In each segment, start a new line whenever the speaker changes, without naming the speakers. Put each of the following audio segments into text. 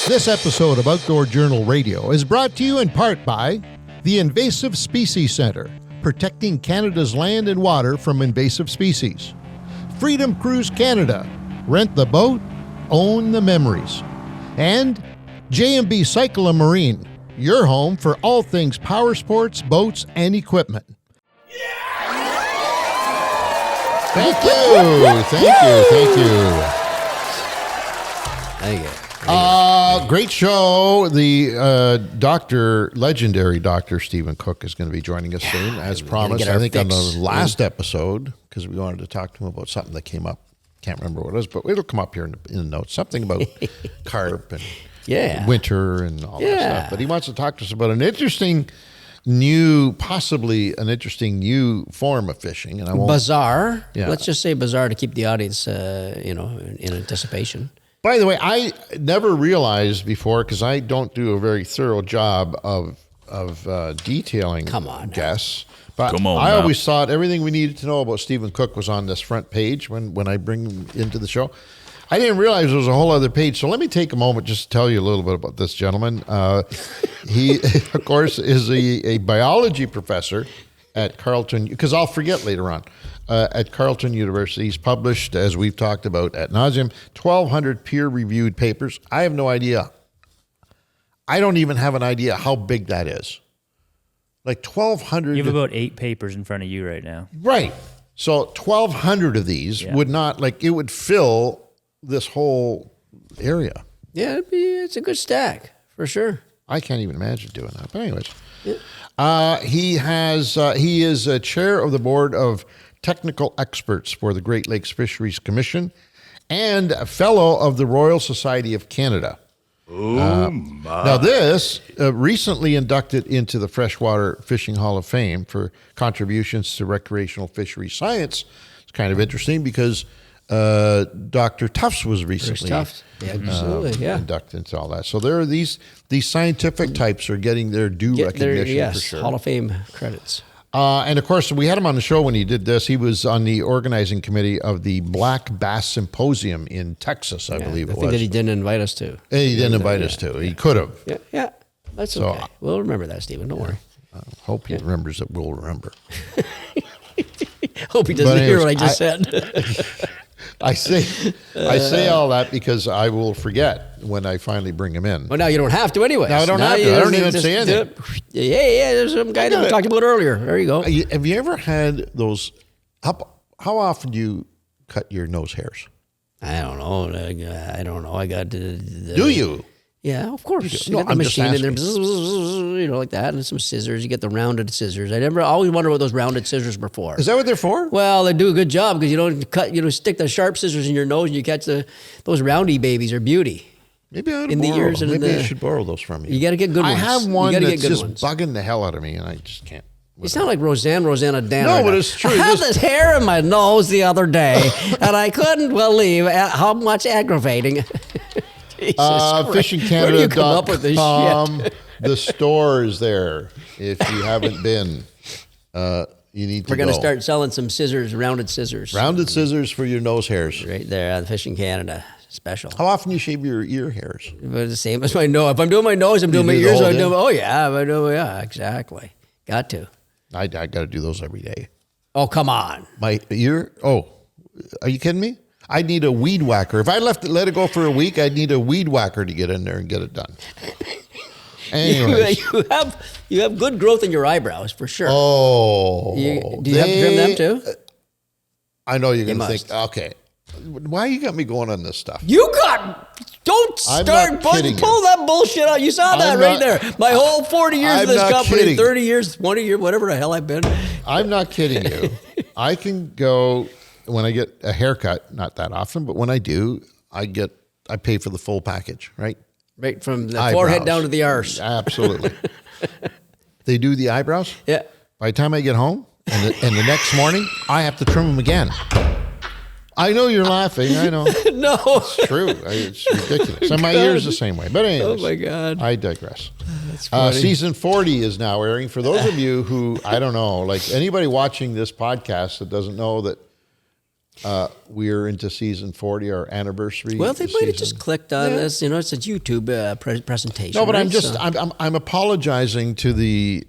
This episode of Outdoor Journal Radio is brought to you in part by the Invasive Species Centre, protecting Canada's land and water from invasive species. Freedom Cruise Canada, rent the boat, own the memories. And J&B Cycle and Marine, your home for all things power sports, boats, and equipment. Thank you. Great show. The legendary Dr. Stephen Cook is going to be joining us soon, as promised. I think on the last episode, because we wanted to talk to him about something that came up. Can't remember what it was, but it'll come up here in the notes. Something about carp and winter and all that stuff. But he wants to talk to us about possibly an interesting new form of fishing. And
bizarre. Yeah. Let's just say bizarre to keep the audience, in anticipation.
By the way, I never realized before, because I don't do a very thorough job of detailing guests. But I always thought everything we needed to know about Stephen Cook was on this front page when I bring him into the show. I didn't realize there was a whole other page. So let me take a moment just to tell you a little bit about this gentleman. He, of course, is a biology professor at Carleton, because I'll forget later on, at Carleton University. He's published, as we've talked about ad nauseum, 1,200 peer-reviewed papers. I have no idea. I don't even have an idea how big that is. Like 1,200.
You have about 8 papers in front of you right now.
Right. So 1,200 of these would not, it would fill this whole area.
Yeah, it's a good stack, for sure.
I can't even imagine doing that. But anyways, he is a chair of the board of technical experts for the Great Lakes Fisheries Commission and a fellow of the Royal Society of Canada. Now this recently inducted into the Freshwater Fishing Hall of Fame for contributions to recreational fishery science. It's kind of interesting because Dr. Tufts was recently inducted into all that. So there are these scientific types are getting their due recognition for sure.
Hall of Fame credits.
And of course, we had him on the show when he did this. He was on the organizing committee of the Black Bass Symposium in Texas, I believe it was.
I think that he didn't invite us to.
He didn't invite us to. He could have.
Yeah. That's okay. We'll remember that, Stephen. Don't worry.
I hope he remembers that we'll remember.
Hope he doesn't hear what I just said.
I say all that because I will forget when I finally bring him in.
Well, now you don't have to anyway.
No, I don't have to. I don't even say anything.
There's some guy that we talked about earlier. There you go.
Have you ever had those? How often do you cut your nose hairs?
I don't know. I got.
Do you?
Yeah, of course.
No,
you got the machine in there, like that, and some scissors. You get the rounded scissors. I always wonder what those rounded scissors were for.
Is that what they're for?
Well, they do a good job because you don't cut. Stick the sharp scissors in your nose and you catch those roundy babies are beauty.
Maybe I should borrow those from you.
You got to get good ones.
I have one that's just bugging the hell out of me, and I just can't.
You sound like Rosanna Dan.
No, but it's true.
I had this hair in my nose the other day, and I couldn't believe how much aggravating.
FishingCanada.com. The store is there. If you haven't been, you need to go.
We're going to start selling some scissors, rounded scissors.
Rounded scissors for your nose hairs.
Right there on Fishing Canada special.
How often do you shave your ear hairs?
But the same as my nose. If I'm doing my nose, I'm doing my ears. Exactly. Got to.
I got to do those every day.
Oh, come on.
My ear? Oh, are you kidding me? I'd need a weed whacker. If I let it go for a week, I'd need a weed whacker to get in there and get it done. Anyways.
You have good growth in your eyebrows, for sure.
Oh.
Do you have to trim them too?
I know you're going to think, okay, why you got me going on this stuff?
Don't start, pull that bullshit out. You saw that right there. My whole 40 years of this company, 30 years, 20 years, whatever the hell I've been.
I'm not kidding you. I can go... When I get a haircut, not that often, but when I do, I pay for the full package, right?
Right from the forehead down to the arse.
Absolutely. They do the eyebrows?
Yeah.
By the time I get home and the next morning, I have to trim them again. I know you're laughing. I know.
No.
It's true. It's ridiculous. And my ear's the same way. But anyways.
Oh, my God.
I digress.
That's funny.
Season 40 is now airing. For those of you who, I don't know, like anybody watching this podcast that doesn't know that We're into season 40, our anniversary.
Well, they might have just clicked on this. You know, it's a YouTube presentation.
No, but
right?
I'm apologizing to the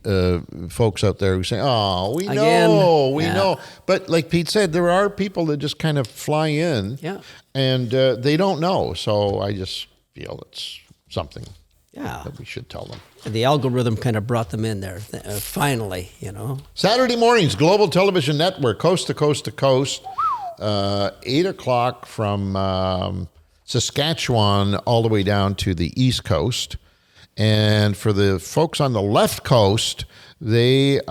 folks out there who say, "Oh, we know." But like Pete said, there are people that just kind of fly in, and they don't know. So I just feel it's something that we should tell them.
The algorithm kind of brought them in there, finally, you know.
Saturday mornings, Global Television Network, coast to coast to coast, 8 o'clock from Saskatchewan all the way down to the East Coast. And for the folks on the left coast, they view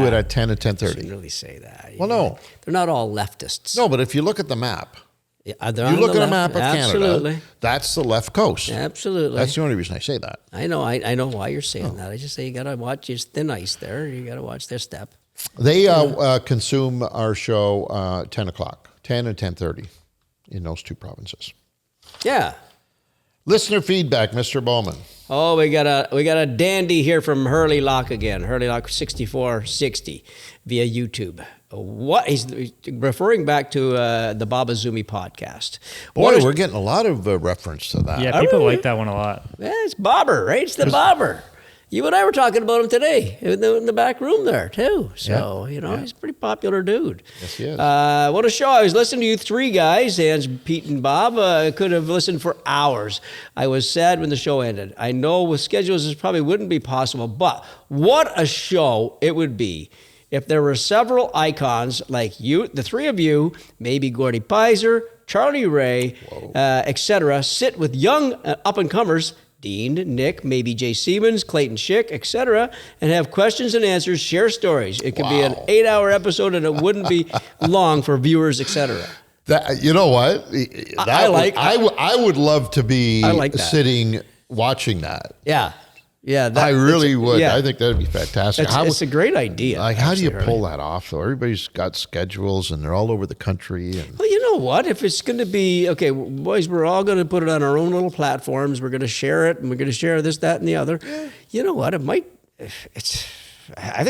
it at 10 and 10:30.
You shouldn't really say that.
Well, no.
They're not all leftists.
No, but if you look at the map,
you
look at a map of Canada, that's the left coast.
Absolutely.
That's the only reason I say that.
I know why you're saying that. I just say you got to watch your thin ice there. You got to watch their step.
They consume our show 10 o'clock, 10 and 10:30 in those two provinces.
Yeah.
Listener feedback, Mr. Bowman.
Oh, we got a dandy here from Hurley Lock again. Hurley Lock 6460 via YouTube. What he's referring back to the Baba Zumi podcast.
Boy, we're getting a lot of reference to that.
Yeah, people like that one a lot.
Yeah, it's Bobber, right? It's the Bobber. You and I were talking about him today in the back room there, too. So, he's a pretty popular dude.
Yes, he is.
What a show. I was listening to you three guys, and Pete and Bob. I could have listened for hours. I was sad when the show ended. I know with schedules this probably wouldn't be possible, but what a show it would be if there were several icons like you, the three of you, maybe Gordy Pizer, Charlie Ray, etc., sit with young up-and-comers, Dean, Nick, maybe Jay Siemens, Clayton Schick, etc., and have questions and answers, share stories. It could be an 8-hour episode, and it wouldn't be long for viewers, etc.
That, you know what? I would love to be sitting watching that.
Yeah. Yeah,
I really would. Yeah. I think that'd be fantastic.
It's a great idea.
Like, how do you pull that off, though? Everybody's got schedules, and they're all over the country. And
well, you know what? If it's going to be, okay, boys, we're all going to put it on our own little platforms. We're going to share it, and we're going to share this, that, and the other. Yeah. You know what? I think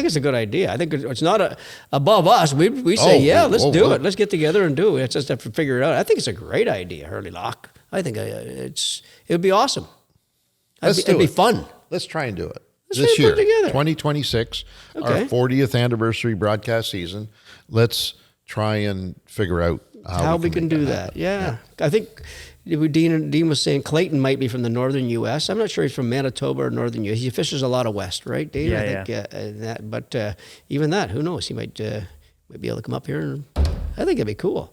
it's a good idea. I think it's not above us. We say, let's do it. Let's get together and do it. It's just have to figure it out. I think it's a great idea, Hurley Lock. I think it would be awesome. It'd be fun.
Let's try and do it
this year,
2026, our 40th anniversary broadcast season. Let's try and figure out how we can do that.
Yeah. I think Dean was saying Clayton might be from the northern U.S. I'm not sure he's from Manitoba or northern U.S. He fishes a lot of west, right, Dean?
Yeah,
I think, but even that, who knows? He might be able to come up here, and I think it'd be cool.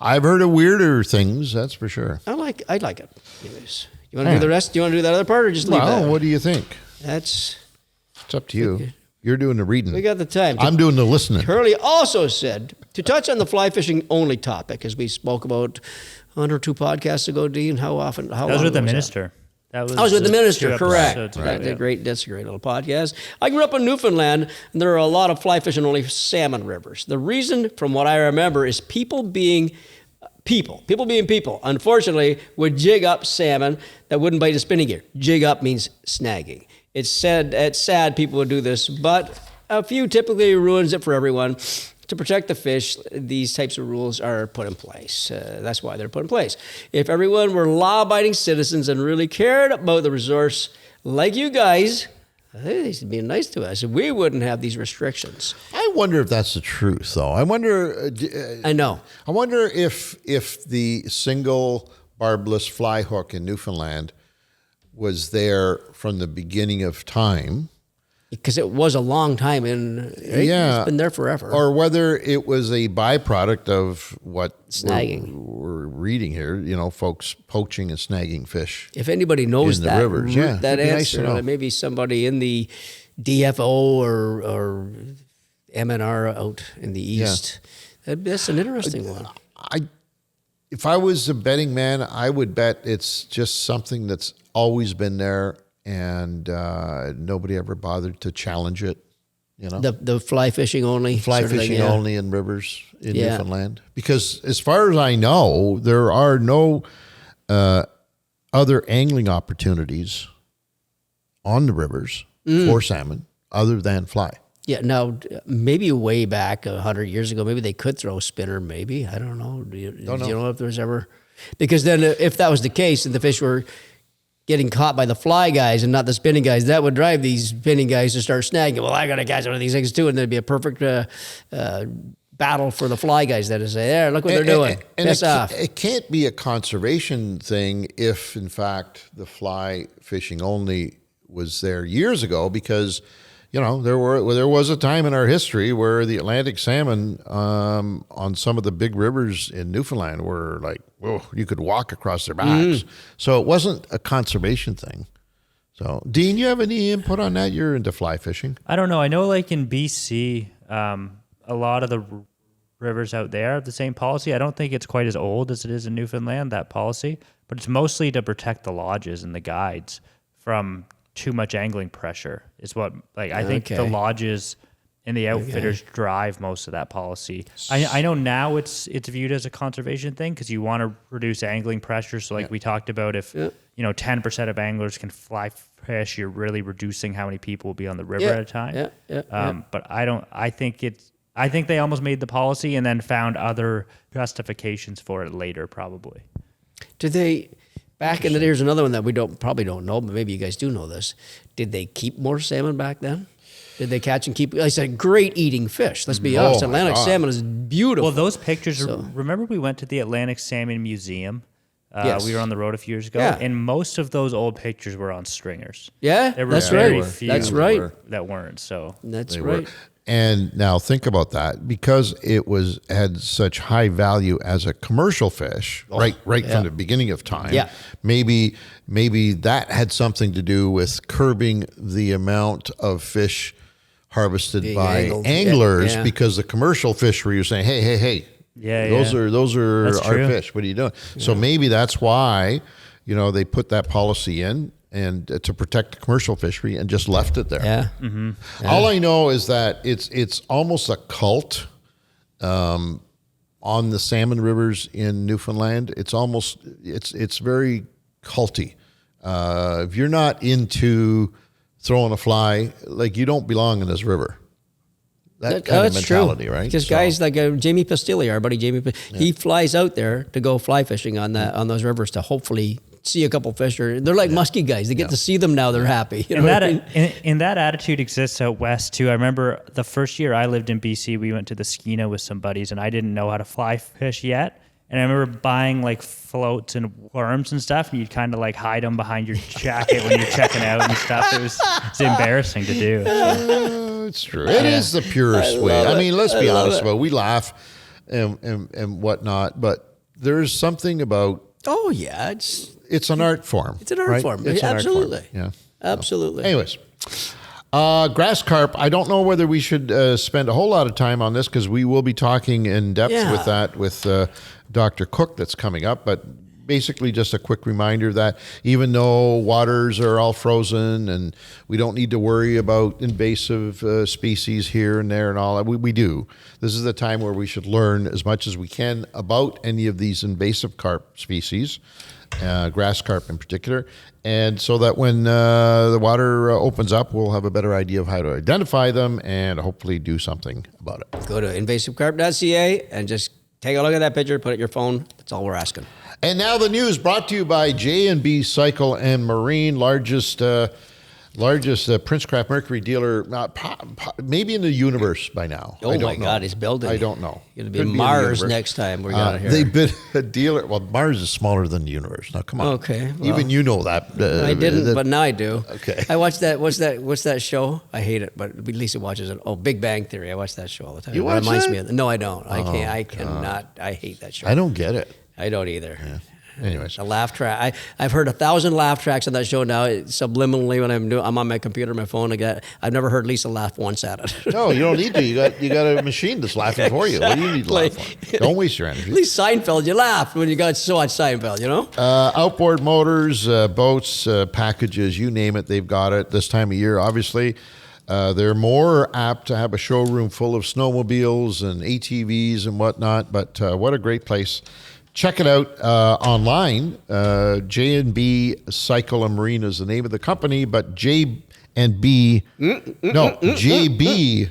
I've heard of weirder things, that's for sure.
I'd like it. Anyways. You want to do the rest? Do you want to do that other part, or just leave that?
Well, what do you think?
It's
up to you. You're doing the reading.
We got the time.
I'm doing the listening.
Hurley also said, to touch on the fly fishing only topic, as we spoke about 1 or 2 podcasts ago, Dean, how often? That
was with the minister.
I was with the minister, correct.
Right.
That's a great little podcast. I grew up in Newfoundland, and there are a lot of fly fishing only salmon rivers. The reason, from what I remember, is people being people, unfortunately, would jig up salmon that wouldn't bite a spinning gear. Jig up means snagging. It's sad people would do this, but a few typically ruins it for everyone. To protect the fish, these types of rules are put in place. That's why they're put in place. If everyone were law-abiding citizens and really cared about the resource like you guys, they should be nice to us. We wouldn't have these restrictions.
I wonder if that's the truth, though. I wonder.
I know.
I wonder if the single barbless fly hook in Newfoundland was there from the beginning of time.
Because it was a long time it's been there forever.
Or whether it was a byproduct of what
snagging
we're reading here, folks poaching and snagging fish.
If anybody knows
in the rivers,
that answer, nice maybe somebody in the DFO or MNR out in the East. Yeah. That's an interesting one.
If I was a betting man, I would bet it's just something that's always been there. And nobody ever bothered to challenge it,
The fly fishing only?
Fly fishing only in rivers in Newfoundland. Because as far as I know, there are no other angling opportunities on the rivers for salmon other than fly.
Yeah, now maybe way back 100 years ago, maybe they could throw a spinner. Maybe, I don't know. Do you know if there was ever? Because then, if that was the case, and the fish were getting caught by the fly guys and not the spinning guys, that would drive these spinning guys to start snagging. Well, I got to catch one of these things too, and there'd be a perfect battle for the fly guys. That is, there, look what they're doing. Piss off.
It can't be a conservation thing if, in fact, the fly fishing only was there years ago, because there was a time in our history where the Atlantic salmon on some of the big rivers in Newfoundland were like, whoa, you could walk across their backs. So it wasn't a conservation thing. So, Dean, you have any input on that? You're into fly fishing.
I don't know. I know, like in BC, a lot of the rivers out there have the same policy. I don't think it's quite as old as it is in Newfoundland, that policy, but it's mostly to protect the lodges and the guides from too much angling pressure is what, like, I think the lodges and the outfitters drive most of that policy. I know now it's viewed as a conservation thing because you want to reduce angling pressure. So like we talked about, if 10% of anglers can fly fish, you're really reducing how many people will be on the river at a time. But I think they almost made the policy and then found other justifications for it later, probably.
Did they? Back in the day, there's another one that we probably don't know, but maybe you guys do know this. Did they keep more salmon back then? Did they catch and keep? I said, great eating fish. Let's be honest. Atlantic salmon is beautiful.
Well, those pictures. Remember, we went to the Atlantic Salmon Museum.
Yes.
We were on the road a few years ago, and most of those old pictures were on stringers.
Yeah,
there were
that's
very
right.
few
That's right.
that weren't. So
that's right.
And now think about that, because it had such high value as a commercial fish, right from the beginning of time.
Yeah.
Maybe that had something to do with curbing the amount of fish harvested by anglers, because the commercial fish were saying, hey, those are
that's
our
true.
fish. What are you doing? Yeah. So maybe that's why they put that policy in. And to protect the commercial fishery, and just left it there.
Yeah.
Mm-hmm.
All I know is that it's almost a cult on the salmon rivers in Newfoundland. It's very culty. If you're not into throwing a fly, like, you don't belong in this river. That kind of mentality,
true.
Right?
Because guys like Jamie Pastilli, our buddy Jamie, he flies out there to go fly fishing on those rivers to hopefully see a couple fish. They're like musky guys. They get to see them now. They're happy.
And that attitude exists out west too. I remember the first year I lived in BC, we went to the Skeena with some buddies, and I didn't know how to fly fish yet. And I remember buying like floats and worms and stuff, and you'd kind of like hide them behind your jacket when you're checking out and stuff. It's embarrassing to do. So.
It's true. It is the purest way. I mean, let's be honest about it. We laugh and whatnot, but there's something about.
Oh yeah,
it's an art form.
It's an art form. It's absolutely.
Art form. Yeah.
Absolutely.
Anyways, grass carp. I don't know whether we should spend a whole lot of time on this, because we will be talking in depth with that with Dr. Cook that's coming up. But basically, just a quick reminder that even though waters are all frozen and we don't need to worry about invasive species here and there and all that, we do. This is the time where we should learn as much as we can about any of these invasive carp species, grass carp in particular, and so that when the water opens up, we'll have a better idea of how to identify them and hopefully do something about it.
Go to invasivecarp.ca and just take a look at that picture, put it in your phone. That's all we're asking.
And now the news, brought to you by J&B Cycle and Marine, largest Princecraft Mercury dealer, maybe in the universe by now.
Oh my God, it's building.
I don't know.
It'll be Mars next time we're going to hear.
They've been a dealer. Well, Mars is smaller than the universe. Now, come on.
Okay. Well,
even you know that.
I didn't, but now I do.
Okay.
I watched that. What's that show? I hate it, but Lisa watches it. Oh, Big Bang Theory. I watch that show all the time.
You watch
reminds
that?
me of No, I don't. I cannot. I hate that show.
I don't get it.
I don't either.
Yeah. Anyways,
a laugh track. I've heard 1,000 laugh tracks on that show now. Subliminally, when I'm on my computer, my phone. I've never heard Lisa laugh once at it.
No, you don't need to. You got a machine that's laughing for you. What do you need to laugh for? Don't waste your energy.
At least Seinfeld, you laughed when you got so much Seinfeld. You know.
Outboard motors, boats, packages, you name it, they've got it this time of year. Obviously. They're more apt to have a showroom full of snowmobiles and ATVs and whatnot, but what a great place. Check it out online. J&B Cycle and Marine is the name of the company, but J&B and B, no, JB.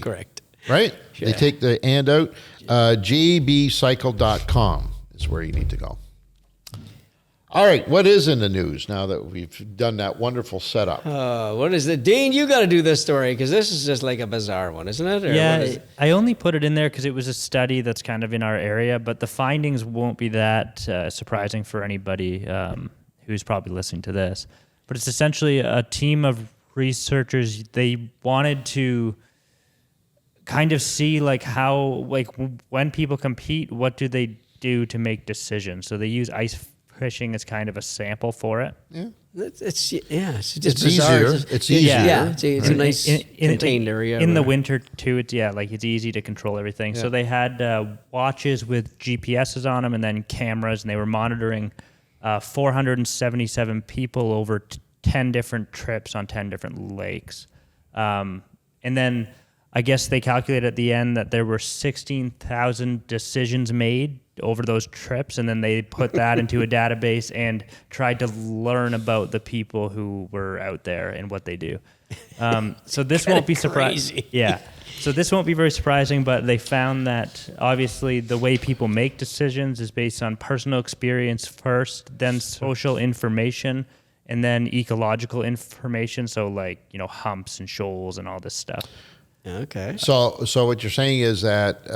Correct.
Right? Yeah. They take the and out. jbcycle.com is where you need to go. All right, what is in the news now that we've done that wonderful setup?
What is it? Dean, you got to do this story because this is just like a bizarre one, isn't it? Or
yeah, I only put it in there because it was a study that's kind of in our area, but the findings won't be that surprising for anybody who's probably listening to this. But it's essentially a team of researchers. They wanted to kind of see like how, like when people compete, what do they do to make decisions? So they use ice fishing as kind of a sample for it.
Yeah. It's just
it's
bizarre.
Easier. It's easier.
Yeah, it's a nice contained area.
In the winter too, it's easy to control everything. Yeah. So they had watches with GPSs on them and then cameras, and they were monitoring 477 people over 10 different trips on 10 different lakes. And then I guess they calculated at the end that there were 16,000 decisions made over those trips, and then they put that into a database and tried to learn about the people who were out there and what they do. So this won't be surprising. Yeah. So this won't be very surprising, but they found that obviously the way people make decisions is based on personal experience first, then social information, and then ecological information. So like, humps and shoals and all this stuff.
Okay.
So what you're saying is that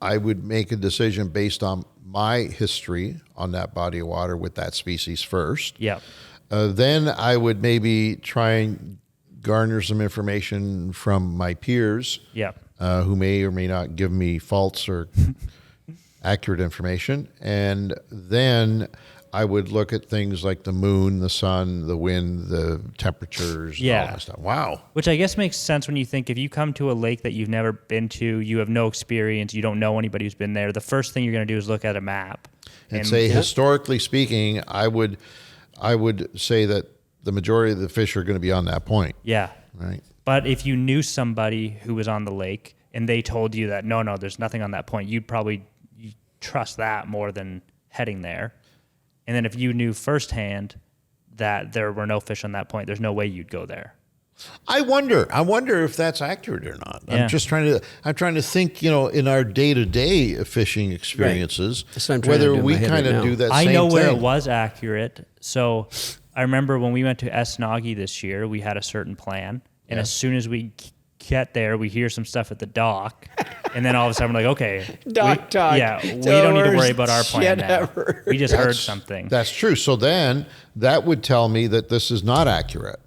I would make a decision based on my history on that body of water with that species first.
Yeah.
Then I would maybe try and garner some information from my peers.
Yeah.
Who may or may not give me false or accurate information. And then I would look at things like the moon, the sun, the wind, the temperatures, and all that stuff. Wow.
Which I guess makes sense when you think if you come to a lake that you've never been to, you have no experience, you don't know anybody who's been there, the first thing you're going to do is look at a map.
And say, historically speaking, I would say that the majority of the fish are going to be on that point.
Yeah.
Right.
But if you knew somebody who was on the lake and they told you that, no, there's nothing on that point, you'd probably trust that more than heading there. And then if you knew firsthand that there were no fish on that point, there's no way you'd go there.
I wonder if that's accurate or not. Yeah. I'm trying to think, in our day-to-day fishing experiences, whether we kind of do that same thing.
I know where it was accurate. So I remember when we went to Esnagi this year, we had a certain plan. And as soon as we get there, we hear some stuff at the dock. And then all of a sudden, we're like, okay.
Dock talk.
Yeah, we don't need to worry about our plan now.
Ever.
We just heard something.
That's true. So then that would tell me that this is not accurate,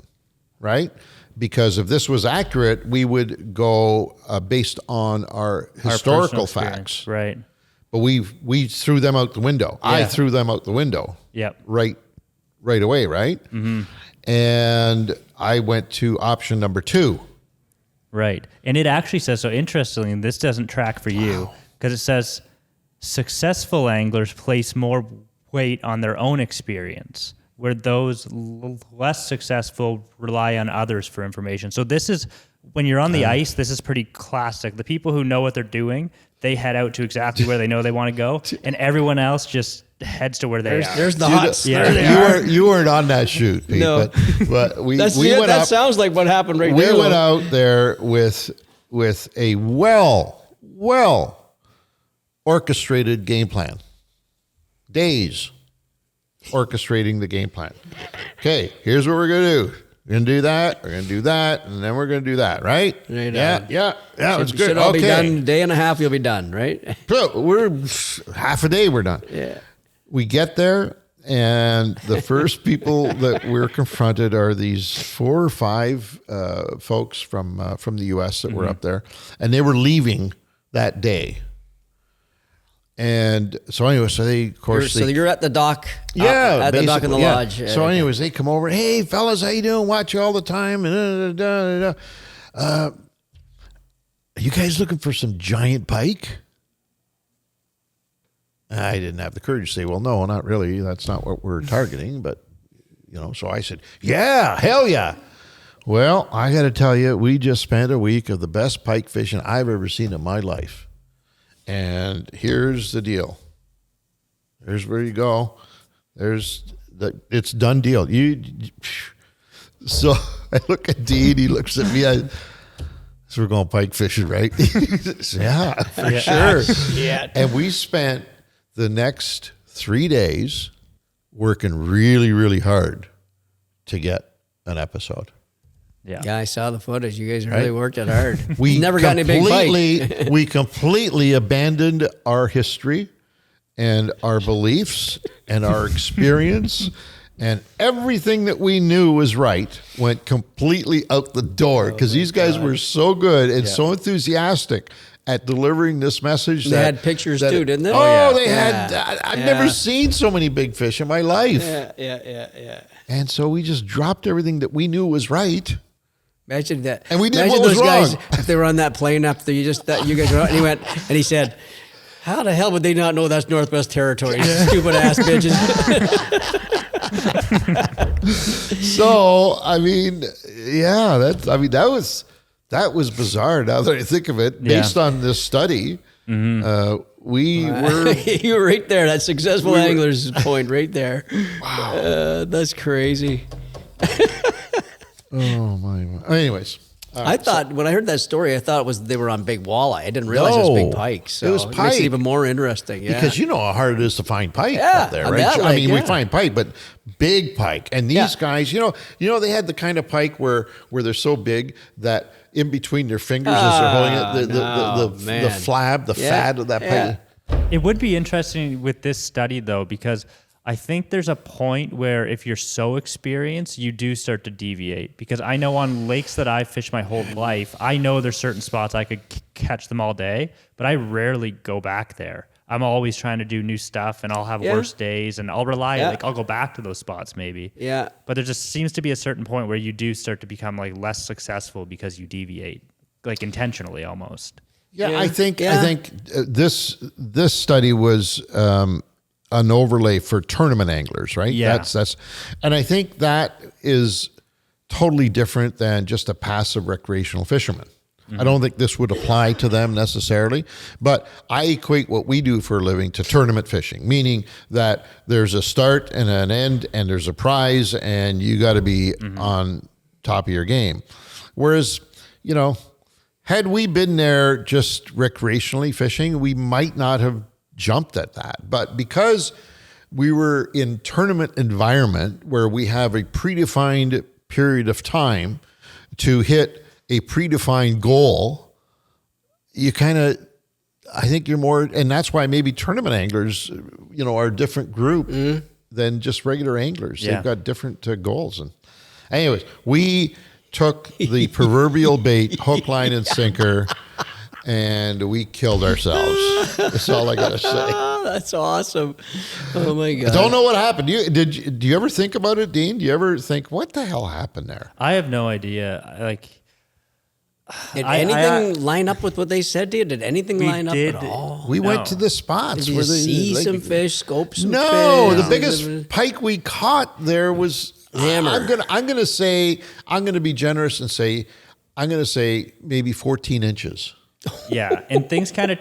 right? Because if this was accurate, we would go based on our historical facts.
Right.
But we threw them out the window. Yeah. I threw them out the window.
Yep.
Right away, right? Mm-hmm. And I went to option number 2.
Right. And it actually says, so interestingly, this doesn't track for you, because it says successful anglers place more weight on their own experience, where those less successful rely on others for information. So this is, when you're on the ice, this is pretty classic. The people who know what they're doing, they head out to exactly where they know they want to go, and everyone else just heads to where they are.
There's the huts.
Yeah. You weren't on that shoot, Pete.
No.
But we
went
up.
That sounds like what happened right there.
We went out there with a well orchestrated game plan. Days orchestrating the game plan. Okay, here's what we're going to do. We're going to do that, we're going to do that, and then we're going to do that, right?
Right.
Yeah, it's good.
Should all be done, day and a half, you'll be done, right?
So we're half a day, we're done.
Yeah.
We get there, and the first people that we're confronted are these 4 or 5 folks from the U.S. that were up there, and they were leaving that day. And so anyway, so they, of course...
So you're at the dock.
Yeah.
At the dock in the lodge.
So anyways, they come over. Hey, fellas, how you doing? Watch you all the time. And are you guys looking for some giant pike? I didn't have the courage to say, well, no, not really. That's not what we're targeting. But, so I said, yeah, hell yeah. Well, I got to tell you, we just spent a week of the best pike fishing I've ever seen in my life. And here's the deal. Here's where you go. There's it's done deal. So I look at Dean, he looks at me, so we're going pike fishing, right? Yeah, for sure.
Yeah.
And we spent the next 3 days working really, really hard to get an episode.
Yeah, I saw the footage. You guys really worked it hard.
We
never got any big bite.
We completely abandoned our history and our beliefs and our experience, and everything that we knew was right went completely out the door because these guys were so good and so enthusiastic at delivering this message.
They had pictures too, didn't they?
They had. I've never seen so many big fish in my life.
Yeah.
And so we just dropped everything that we knew was right.
Imagine that.
And we did
Imagine
what was
those guys
wrong.
if they were on that plane after you guys were out, and he went and he said, "How the hell would they not know that's Northwest Territory? Stupid ass bitches."
So I mean, that was bizarre. Now that I think of it, based on this study, we were
you were right there. That successful anglers point right there. Wow, that's crazy.
Oh my! Anyways,
I thought when I heard that story, I thought they were on big walleye. I didn't realize it was big pike. So
it was
makes
pike.
it even more interesting. Yeah,
because you know how hard it is to find pike up there, right? We find pike, but big pike. And these guys, you know, they had the kind of pike where they're so big that in between their fingers as they're holding it, the flab, the fat of that pike.
It would be interesting with this study though, because I think there's a point where if you're so experienced, you do start to deviate. Because I know on lakes that I've fished my whole life, I know there's certain spots I could catch them all day, but I rarely go back there. I'm always trying to do new stuff, and I'll have worse days, and I'll rely, I'll go back to those spots maybe.
Yeah.
But there just seems to be a certain point where you do start to become like less successful because you deviate, like intentionally almost.
Yeah. I think this study was an overlay for tournament anglers, right?
Yeah.
And I think that is totally different than just a passive recreational fisherman. I don't think this would apply to them necessarily, but I equate what we do for a living to tournament fishing, meaning that there's a start and an end and there's a prize and you got to be on top of your game. Whereas, had we been there just recreationally fishing, we might not have jumped at that. But because we were in tournament environment where we have a predefined period of time to hit a predefined goal, I think you're more, and that's why maybe tournament anglers, are a different group than just regular anglers.
Yeah.
They've got different goals. And anyways, we took the proverbial bait, hook, line, and sinker, and we killed ourselves. That's all I got to say.
That's awesome. Oh my God.
I don't know what happened. Do you ever think about it, Dean? Do you ever think, what the hell happened there?
I have no idea.
Did anything line up with what they said to you? Did anything line up at all?
We went to the spots.
Did you see some fish, scope some fish?
No, the biggest pike we caught there was
hammer.
I'm gonna be generous and say, I'm gonna say maybe 14 inches.
Yeah, and things kind of.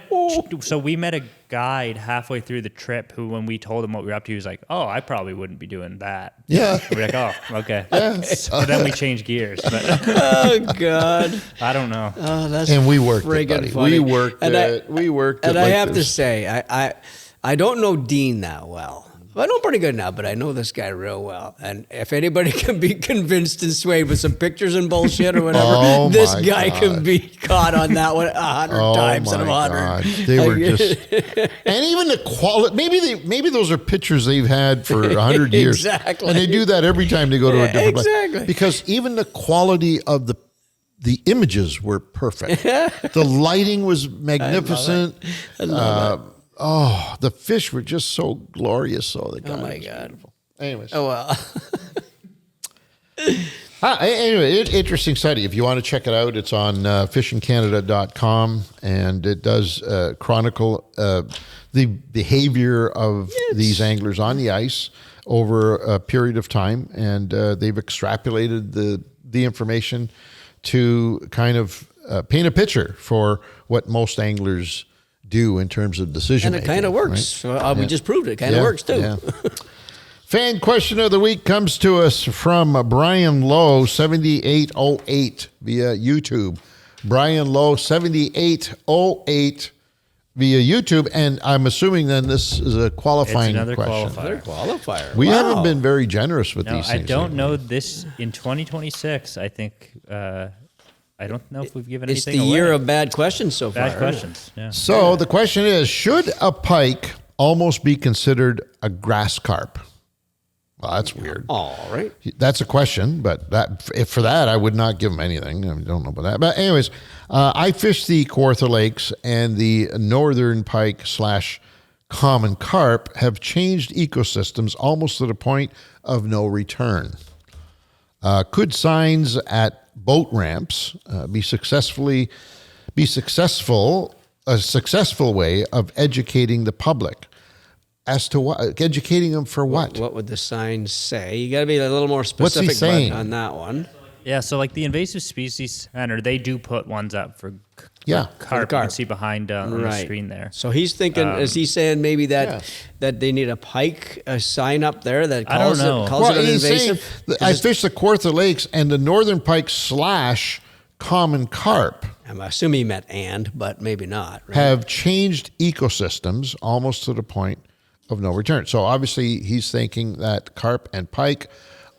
So we met a guide halfway through the trip who, when we told him what we were up to, he was like, "Oh, I probably wouldn't be doing that."
Yeah,
we're like, "Oh, okay." Yeah. So then we changed gears. But
oh God,
I don't know.
Oh, that's
and we worked it, buddy.
Funny.
We worked it. We worked it.
And I have to say, I don't know Dean that well. Well, I know him pretty good now, but I know this guy real well. And if anybody can be convinced and swayed with some pictures and bullshit or whatever, this guy can be caught on that one 100 times out of 100.
They were just, and even the quality. Maybe those are pictures they've had for 100 years.
Exactly.
And they do that every time they go to a different
place.
Because even the quality of the images were perfect. The lighting was magnificent.
I love it.
The fish were just so glorious. Oh
my God.
Beautiful. Anyways.
Oh, well.
Anyway, interesting study. If you want to check it out, it's on fishingcanada.com, and it does chronicle the behavior of these anglers on the ice over a period of time, and they've extrapolated the information to kind of paint a picture for what most anglers do in terms of decision making.
And it kind of works. Right? We just proved it. It kind of works too. Yeah.
Fan question of the week comes to us from Brian Lowe, 7808 via YouTube. Brian Lowe, 7808 via YouTube. And I'm assuming then this is a qualifying
another
question.
Another qualifier.
We haven't been very generous with these
I
things.
don't know this in 2026. I think I don't know if we've given
It's
anything
the
away.
year of bad questions so far.
Bad questions. Yeah.
So the question is, should a pike almost be considered a grass carp? Well, that's weird.
All right.
That's a question, but for that, I would not give him anything. I don't know about that. But anyways, I fish the Kawartha Lakes, and the northern pike / common carp have changed ecosystems almost to the point of no return. Could signs at boat ramps be a successful way of educating the public? As to what? Educating them for what?
What would the signs say? You got to be a little more specific
What's he saying?
on that one.
Yeah, so like the Invasive Species Centre, they do put ones up for carp. You can see behind on the screen there.
So he's thinking, is he saying maybe that they need a pike sign up there that calls it an invasive?
I fish the Kawartha Lakes, and the northern pike / common carp
I'm assuming he meant but maybe not. Right?
have changed ecosystems almost to the point of no return. So obviously he's thinking that carp and pike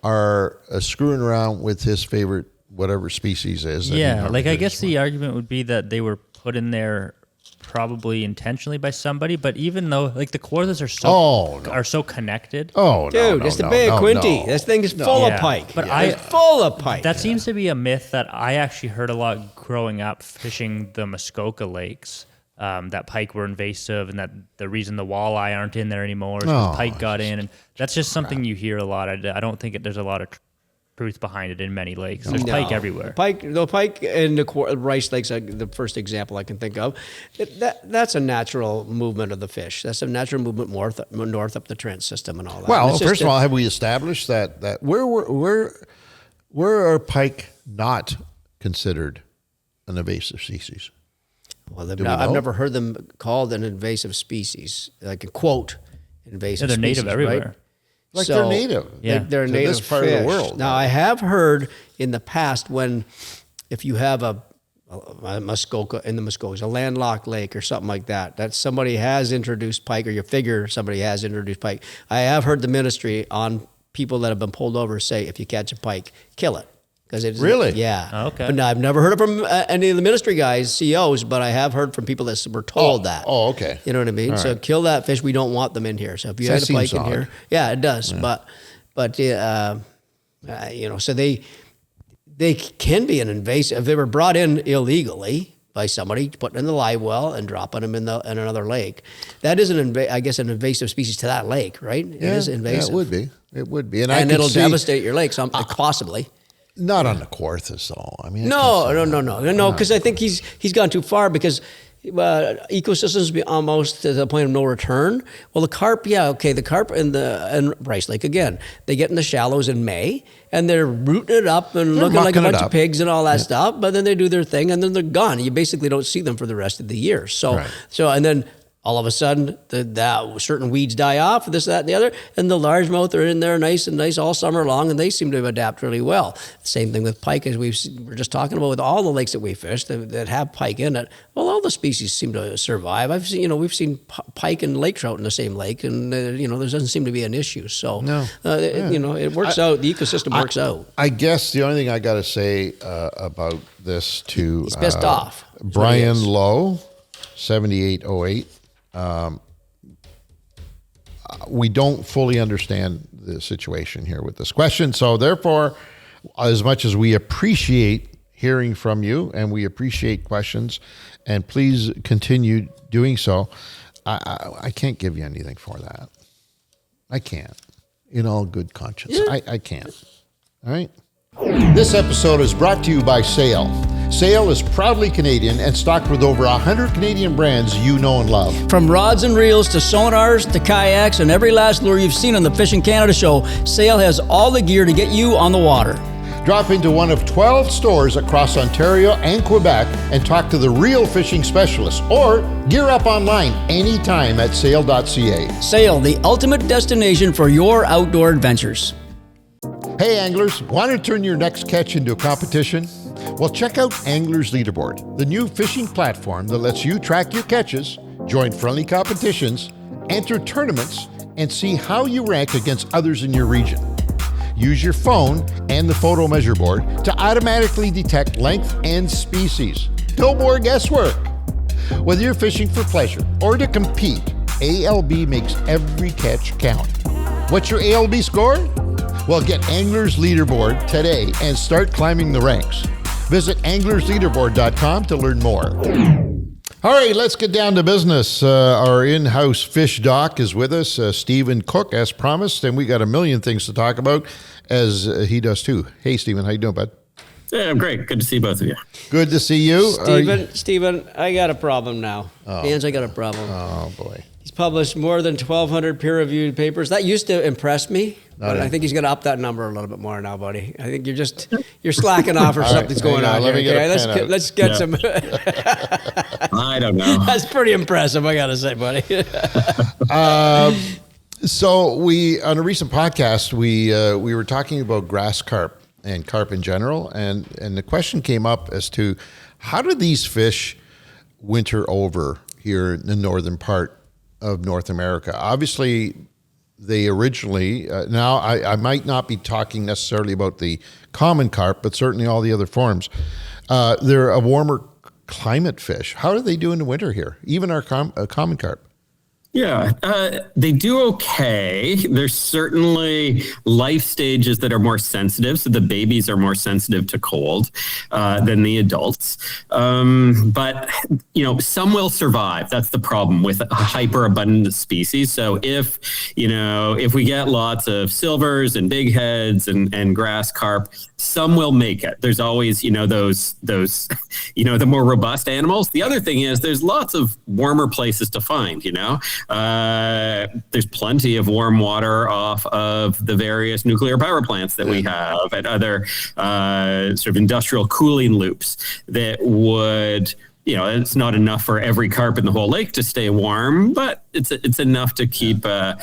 are screwing around with his favorite whatever species is.
Yeah, like I guess the argument would be that they were put in there probably intentionally by somebody, but even though like the Kawarthas are so connected.
Dude, it's the Bay of Quinte. This thing is full of pike.
But
it's full of pike.
That seems to be a myth that I actually heard a lot growing up fishing the Muskoka lakes. That pike were invasive, and that the reason the walleye aren't in there anymore is because pike got in, and that's just something you hear a lot. I don't think there's a lot of truth behind it in many lakes. There's pike everywhere.
The pike in the Rice Lakes, the first example I can think of, that's a natural movement of the fish. That's a natural movement north up the Trent system and all that.
Well, first of all, have we established that where are pike not considered an invasive species?
Well, I've never heard them called an invasive species, like a quote invasive
they're
species.
native everywhere.
Right?
Like they're native.
Yeah.
They're
to
native
this part
fish.
of the world.
Now, I have heard in the past if you have a Muskoka, in the Muskokas, a landlocked lake or something like that somebody has introduced pike, or you figure somebody has introduced pike. I have heard the ministry on people that have been pulled over say, if you catch a pike, kill it.
Really?
Yeah.
Oh, okay.
But no, I've never heard it from any of the ministry guys, CEOs, but I have heard from people that were told that.
Oh, okay.
You know what I mean?
All
so
right.
kill that fish. We don't want them in here. So if you
That
had a pike
seems
in
odd.
here, yeah, it does.
Yeah.
But so they can be an invasive. If they were brought in illegally by somebody, putting in the live well and dropping them in another lake, that is an invasive species to that lake, right? It is invasive.
Yeah, it would be. It would be,
and it'll devastate your lake, possibly.
Not on the Kawarthas, though. I mean,
No, because I think he's gone too far, because ecosystems be almost to the point of no return. Well, the carp, the carp and Rice Lake, again, they get in the shallows in May, and they're rooting it up and looking like a bunch of pigs and all that stuff, but then they do their thing, and then they're gone. You basically don't see them for the rest of the year. And then all of a sudden, that certain weeds die off, this, that, and the other, and the largemouth are in there nice all summer long, and they seem to adapt really well. Same thing with pike, as we're just talking about with all the lakes that we fish that have pike in it. Well, all the species seem to survive. We've seen pike and lake trout in the same lake, and there doesn't seem to be an issue. So, it works out. The ecosystem works out.
I guess the only thing I got to say about this to
he's pissed off.
Brian Lowe, 7808. We don't fully understand the situation here with this question. So therefore, as much as we appreciate hearing from you and we appreciate questions, and please continue doing so, I can't give you anything for that. I can't. In all good conscience. Yeah. I can't. All right? This episode is brought to you by Sail. Sail is proudly Canadian and stocked with over 100 Canadian brands you know and love.
From rods and reels to sonars to kayaks and every last lure you've seen on the Fishing Canada show, Sail has all the gear to get you on the water.
Drop into one of 12 stores across Ontario and Quebec and talk to the real fishing specialists, or gear up online anytime at sail.ca.
Sail, the ultimate destination for your outdoor adventures.
Hey anglers, want to turn your next catch into a competition? Well, check out Anglers Leaderboard, the new fishing platform that lets you track your catches, join friendly competitions, enter tournaments, and see how you rank against others in your region. Use your phone and the photo measure board to automatically detect length and species. No more guesswork. Whether you're fishing for pleasure or to compete, ALB makes every catch count. What's your ALB score? Well, get Anglers Leaderboard today and start climbing the ranks. Visit anglersleaderboard.com to learn more. All right, let's get down to business. Our in-house fish doc is with us, Stephen Cook, as promised, and we got a million things to talk about, as he does too. Hey, Stephen, how you doing, bud?
Yeah, I'm great. Good to see both of you.
Good to see you.
Stephen, I got a problem now. Dan's, I got a problem.
Oh, boy.
He's published more than 1,200 peer-reviewed papers. That used to impress me, but I think he's going to up that number a little bit more now, buddy. I think you're slacking off or something's going on here. Okay? Let's get some.
I don't know.
That's pretty impressive, I got to say, buddy.
So on a recent podcast, we were talking about grass carp and carp in general, and the question came up as to how do these fish winter over here in the northern part of North America? Obviously, they originally, now I might not be talking necessarily about the common carp, but certainly all the other forms. They're a warmer climate fish. How do they do in the winter here? Even our common carp?
Yeah, they do okay. There's certainly life stages that are more sensitive. So the babies are more sensitive to cold than the adults. But, some will survive. That's the problem with a hyper-abundant species. So if we get lots of silvers and big heads and grass carp, some will make it. There's always, those the more robust animals. The other thing is there's lots of warmer places to find, there's plenty of warm water off of the various nuclear power plants that we have and other sort of industrial cooling loops that would, it's not enough for every carp in the whole lake to stay warm, but it's enough to keep a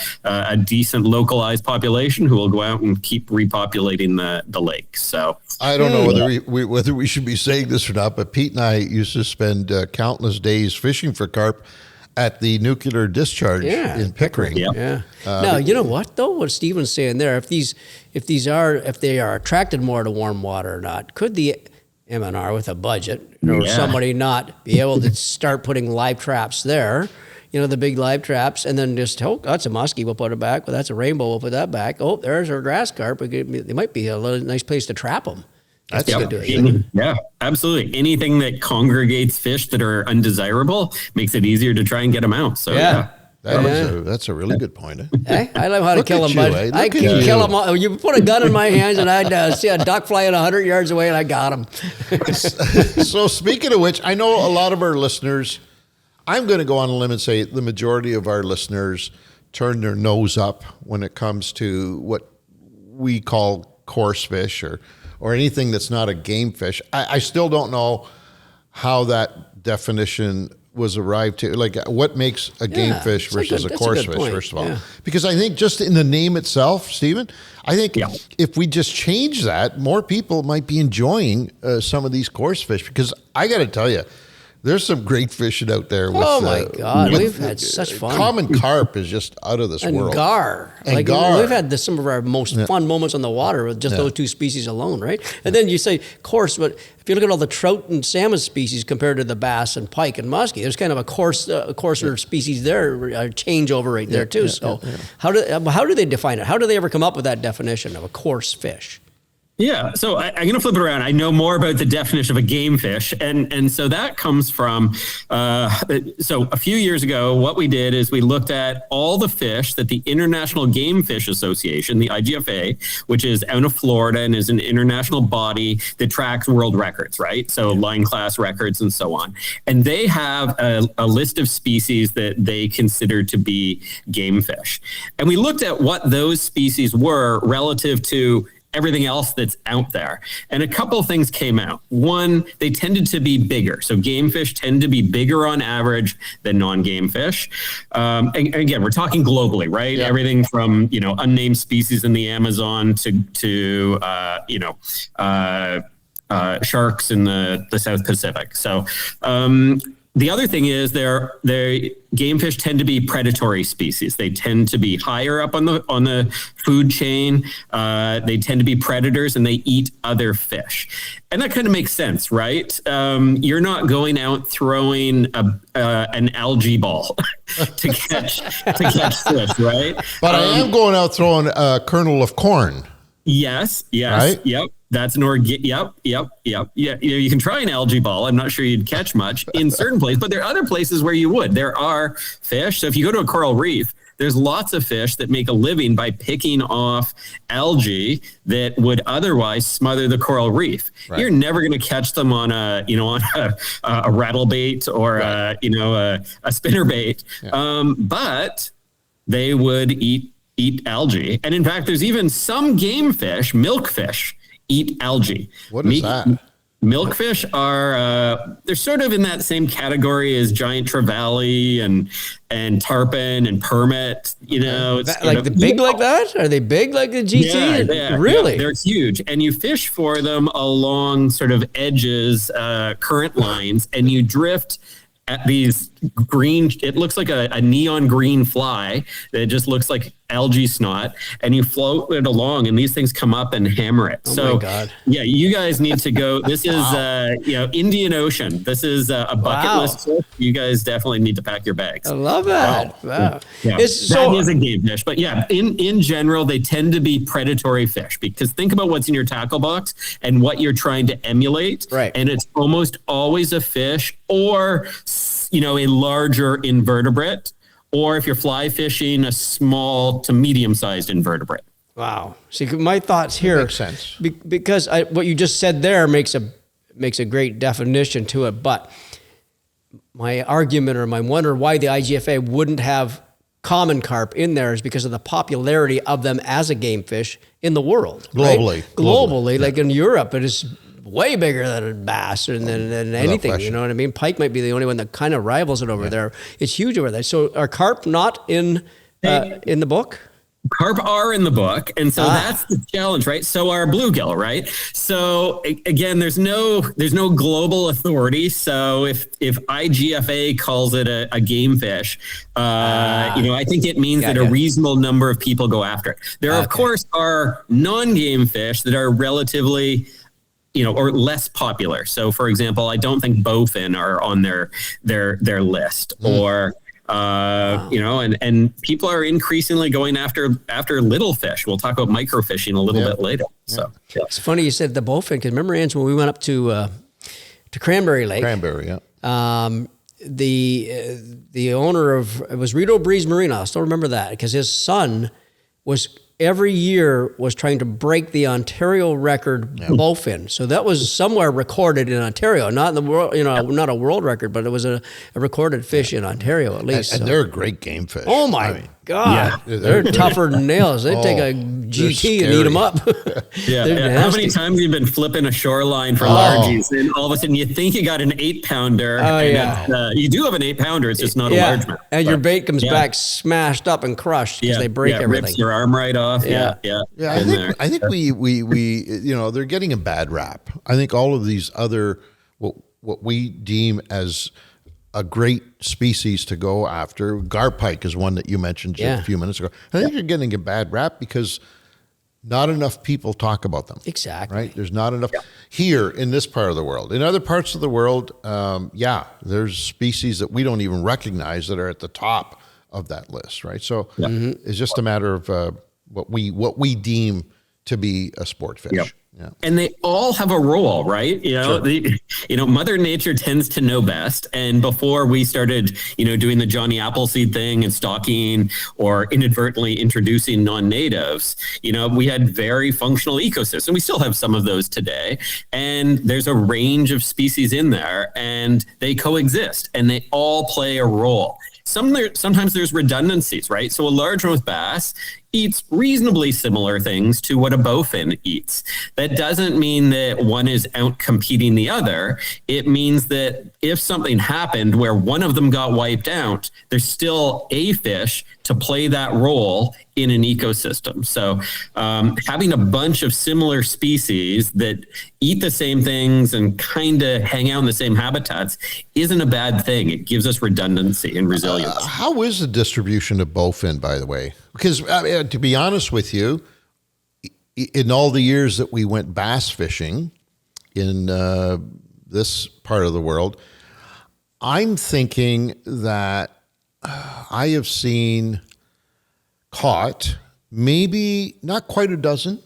decent localized population who will go out and keep repopulating the lake. So
I don't know whether we should be saying this or not, but Pete and I used to spend countless days fishing for carp at the nuclear discharge in Pickering.
Yeah. Now, you know what though? What Stephen's saying there, if they are attracted more to warm water or not, could the MNR with a budget or somebody not be able to start putting live traps there? The big live traps, and then just, that's a muskie, we'll put it back. Well, that's a rainbow, we'll put that back. Oh, there's our grass carp. It might be a nice place to trap them.
That's
good. Yeah, absolutely. Anything that congregates fish that are undesirable makes it easier to try and get them out. So
that's a really good point.
Hey, I know how to kill them, bud. I can kill them all. You put a gun in my hands and I'd see a duck flying 100 yards away and I got him.
So speaking of which, I know a lot of our listeners, I'm going to go on a limb and say the majority of our listeners turn their nose up when it comes to what we call coarse fish or anything that's not a game fish. I still don't know how that definition was arrived to. Like, what makes a game fish versus a coarse fish, first of all? Yeah. Because I think just in the name itself, Stephen, I think if we just change that, more people might be enjoying some of these coarse fish. Because I got to tell you, there's some great fishing out there.
Oh my God, we've had such fun.
Common carp is just out of this world.
Gar. We've had some of our most fun moments on the water with just those two species alone, right? And then you say coarse, but if you look at all the trout and salmon species compared to the bass and pike and muskie, there's kind of a coarser species there, a changeover right there too. How do they define it? How do they ever come up with that definition of a coarse fish?
Yeah, so I'm going to flip it around. I know more about the definition of a game fish, and so that comes from, so a few years ago, what we did is we looked at all the fish that the International Game Fish Association, the IGFA, which is out of Florida and is an international body that tracks world records, right? So line class records and so on. And they have a list of species that they consider to be game fish. And we looked at what those species were relative to everything else that's out there. And a couple of things came out. One, they tended to be bigger. So game fish tend to be bigger on average than non-game fish. And again, we're talking globally, right? Yeah. Everything from, unnamed species in the Amazon to sharks in the South Pacific. So, the other thing is their game fish tend to be predatory species. They tend to be higher up on the food chain. They tend to be predators, and they eat other fish, and that kind of makes sense, right? You're not going out throwing an algae ball to catch fish, right?
But I am going out throwing a kernel of corn.
Yes.
Right?
Yep. That's an yep. Yeah. You can try an algae ball. I'm not sure you'd catch much in certain places, but there are other places where you would. There are fish. So if you go to a coral reef, there's lots of fish that make a living by picking off algae that would otherwise smother the coral reef. Right. You're never going to catch them on a rattle bait or a spinner bait. Yeah. But they would eat algae. And in fact, there's even some game fish, milkfish, eat algae.
What is that?
Milkfish are they're sort of in that same category as giant trevally and tarpon and permit. It's
like the big like that. Are they big like the GT?
Yeah,
really?
Yeah, they're huge, and you fish for them along sort of edges, current lines, and you drift at these green, it looks like a neon green fly that just looks like algae snot, and you float it along, and these things come up and hammer it.
Oh my God.
Yeah, you guys need to go. This is Indian Ocean. This is a bucket list trip. You guys definitely need to pack your bags.
I love that. Wow.
Yeah. That is a game fish, but yeah, in general, they tend to be predatory fish, because think about what's in your tackle box and what you're trying to emulate.
Right.
And it's almost always a fish or a larger invertebrate, or if you're fly fishing, a small to medium-sized invertebrate.
Wow. See, my thoughts here.
That makes sense.
Because what you just said there makes a great definition to it. But my argument or my wonder why the IGFA wouldn't have common carp in there is because of the popularity of them as a game fish in the world.
Globally.
Right? Globally. Like in Europe, it is way bigger than bass than anything. You know what I mean? Pike might be the only one that kind of rivals it over there. It's huge over there. So are carp not in the book?
Carp are in the book, and so that's the challenge, right? So are bluegill, right? So again, there's no global authority. So if IGFA calls it a game fish, I think it means that a reasonable number of people go after it. There, of course, are non-game fish that are relatively or less popular. So, for example, I don't think bowfin are on their list, or and people are increasingly going after little fish. We'll talk about microfishing a little bit later. Yeah. So
it's funny you said the bowfin, because remember, Ange, when we went up to Cranberry Lake.
Cranberry, yeah.
The owner of it was Rito Breeze Marina. I still remember that because his son was every year was trying to break the Ontario record bowfin. So that was somewhere recorded in Ontario, not in the world, not a world record, but it was a recorded fish in Ontario at least.
And they're a great game fish.
Oh my God. Yeah. They're tougher than nails. They take a GT and eat them up.
How many times have you been flipping a shoreline for largies, and all of a sudden you think you got an 8-pounder, you do have an 8-pounder, it's just not a large one.
And your bait comes back smashed up and crushed because they break everything.
Rips your arm right off.
I think we they're getting a bad rap. I think all of these other what we deem as a great species to go after, garpike is one that you mentioned a few minutes ago. I think you're getting a bad rap because not enough people talk about them.
Exactly.
Right? There's not enough here in this part of the world. In other parts of the world, there's species that we don't even recognize that are at the top of that list, right? So it's just a matter of what we deem to be a sport fish.
Yep. Yeah. And they all have a role, right? Mother Nature tends to know best. And before we started, doing the Johnny Appleseed thing and stalking or inadvertently introducing non-natives, we had very functional ecosystems. We still have some of those today. And there's a range of species in there, and they coexist, and they all play a role. Sometimes there's redundancies, right? So a largemouth bass eats reasonably similar things to what a bowfin eats. That doesn't mean that one is out competing the other. It means that if something happened where one of them got wiped out, there's still a fish to play that role in an ecosystem. So having a bunch of similar species that eat the same things and kind of hang out in the same habitats isn't a bad thing. It gives us redundancy and resilience.
How is the distribution of bowfin, by the way? Because to be honest with you, in all the years that we went bass fishing in this part of the world, I'm thinking that I have seen caught maybe not quite a dozen,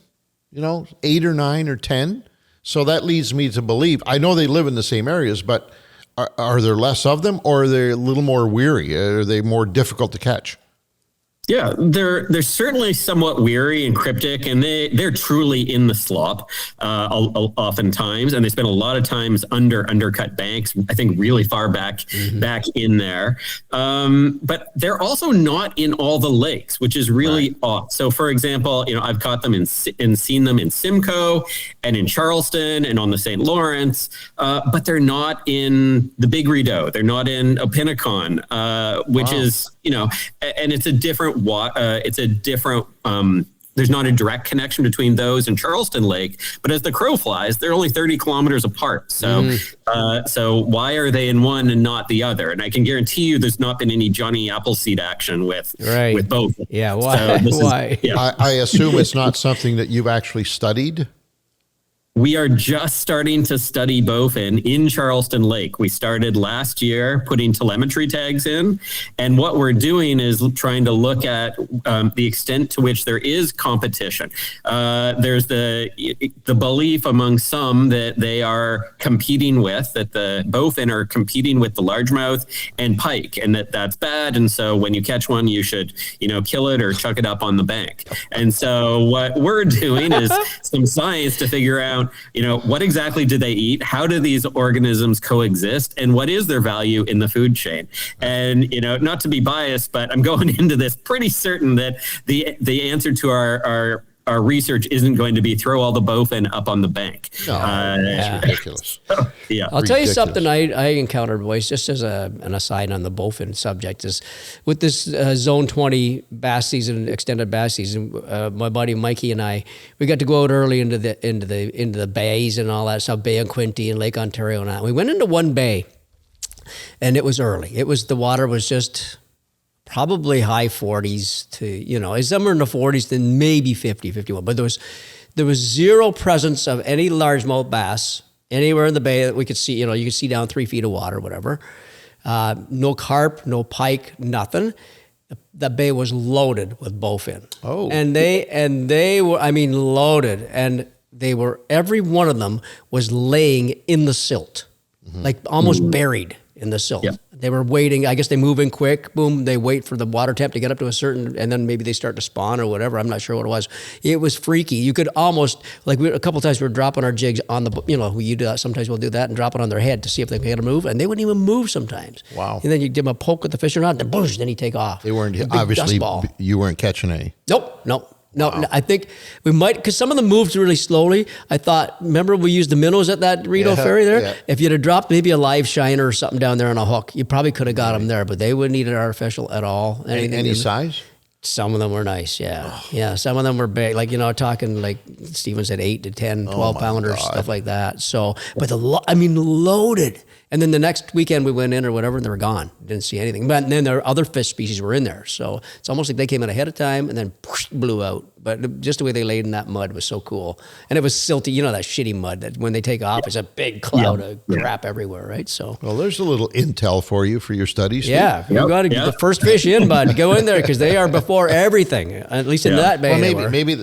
8 or 9 or 10. So that leads me to believe, I know they live in the same areas, but are there less of them, or are they a little more weary? Are they more difficult to catch?
Yeah, they're certainly somewhat weary and cryptic, and they're truly in the slop oftentimes, and they spend a lot of times undercut banks. I think really far back in there, but they're also not in all the lakes, which is really odd. So, for example, I've caught them and seen them in Simcoe and in Charleston and on the St. Lawrence, but they're not in the Big Rideau. They're not in Opinacon, which is and it's a different. There's not a direct connection between those and Charleston Lake, but as the crow flies, they're only 30 kilometers apart. So, so why are they in one and not the other? And I can guarantee you, there's not been any Johnny Appleseed action with both.
Yeah, why? Why?
I assume it's not something that you've actually studied.
We are just starting to study bowfin in Charleston Lake. We started last year putting telemetry tags in. And what we're doing is trying to look at the extent to which there is competition. There's the belief among some that they are competing with, that the bowfin are competing with the largemouth and pike, and that's bad. And so when you catch one, you should, kill it or chuck it up on the bank. And so what we're doing is some science to figure out, what exactly do they eat? How do these organisms coexist? And what is their value in the food chain? And, not to be biased, but I'm going into this pretty certain that the answer to our research isn't going to be throw all the bowfin up on the bank.
No, that's ridiculous.
Yeah.
I'll tell you something I encountered, boys, just as an aside on the bowfin subject, is with this Zone 20 bass season, extended bass season, my buddy Mikey and I, we got to go out early into the bays and all that stuff, Bay of Quinte and Lake Ontario and that. We went into one bay, and it was early. The water was just probably high 40s to, somewhere in the 40s, then maybe 50, 51. But there was zero presence of any largemouth bass anywhere in the bay that we could see. You could see down 3 feet of water, whatever. No carp, no pike, nothing. The bay was loaded with bowfin.
Oh.
And they were, loaded. And every one of them was laying in the silt, like almost buried in the silt. Yeah. They were waiting. I guess they move in quick. Boom. They wait for the water temp to get up to a certain, and then maybe they start to spawn or whatever. I'm not sure what it was. It was freaky. You could almost, a couple of times we were dropping our jigs on the, you do that. Sometimes we'll do that and drop it on their head to see if they can get a move. And they wouldn't even move sometimes.
Wow.
And then you give them a poke with the fish or not, then boosh, then he take off.
They weren't, obviously, you weren't catching any.
Nope. No, wow. I think we might, because some of them moved really slowly. I thought, remember we used the minnows at that Rideau Ferry there? Yeah. If you'd have dropped maybe a live shiner or something down there on a hook, you probably could have got them there, but they wouldn't eat it artificial at all.
Any size?
Some of them were nice, yeah. Oh. Yeah, some of them were big, talking like Stephen said, 8 to 10, 12 pounders, stuff like that. So, but loaded. And then the next weekend we went in or whatever, and they were gone. Didn't see anything. But then there are other fish species were in there. So it's almost like they came in ahead of time and then blew out. But just the way they laid in that mud was so cool. And it was silty, that shitty mud that when they take off, it's a big cloud of crap everywhere, right? So.
Well, there's a little intel for you for your studies. Steve.
Yeah, you got to get the first fish in, bud. Go in there because they are before everything, at least in that bay.
Well, maybe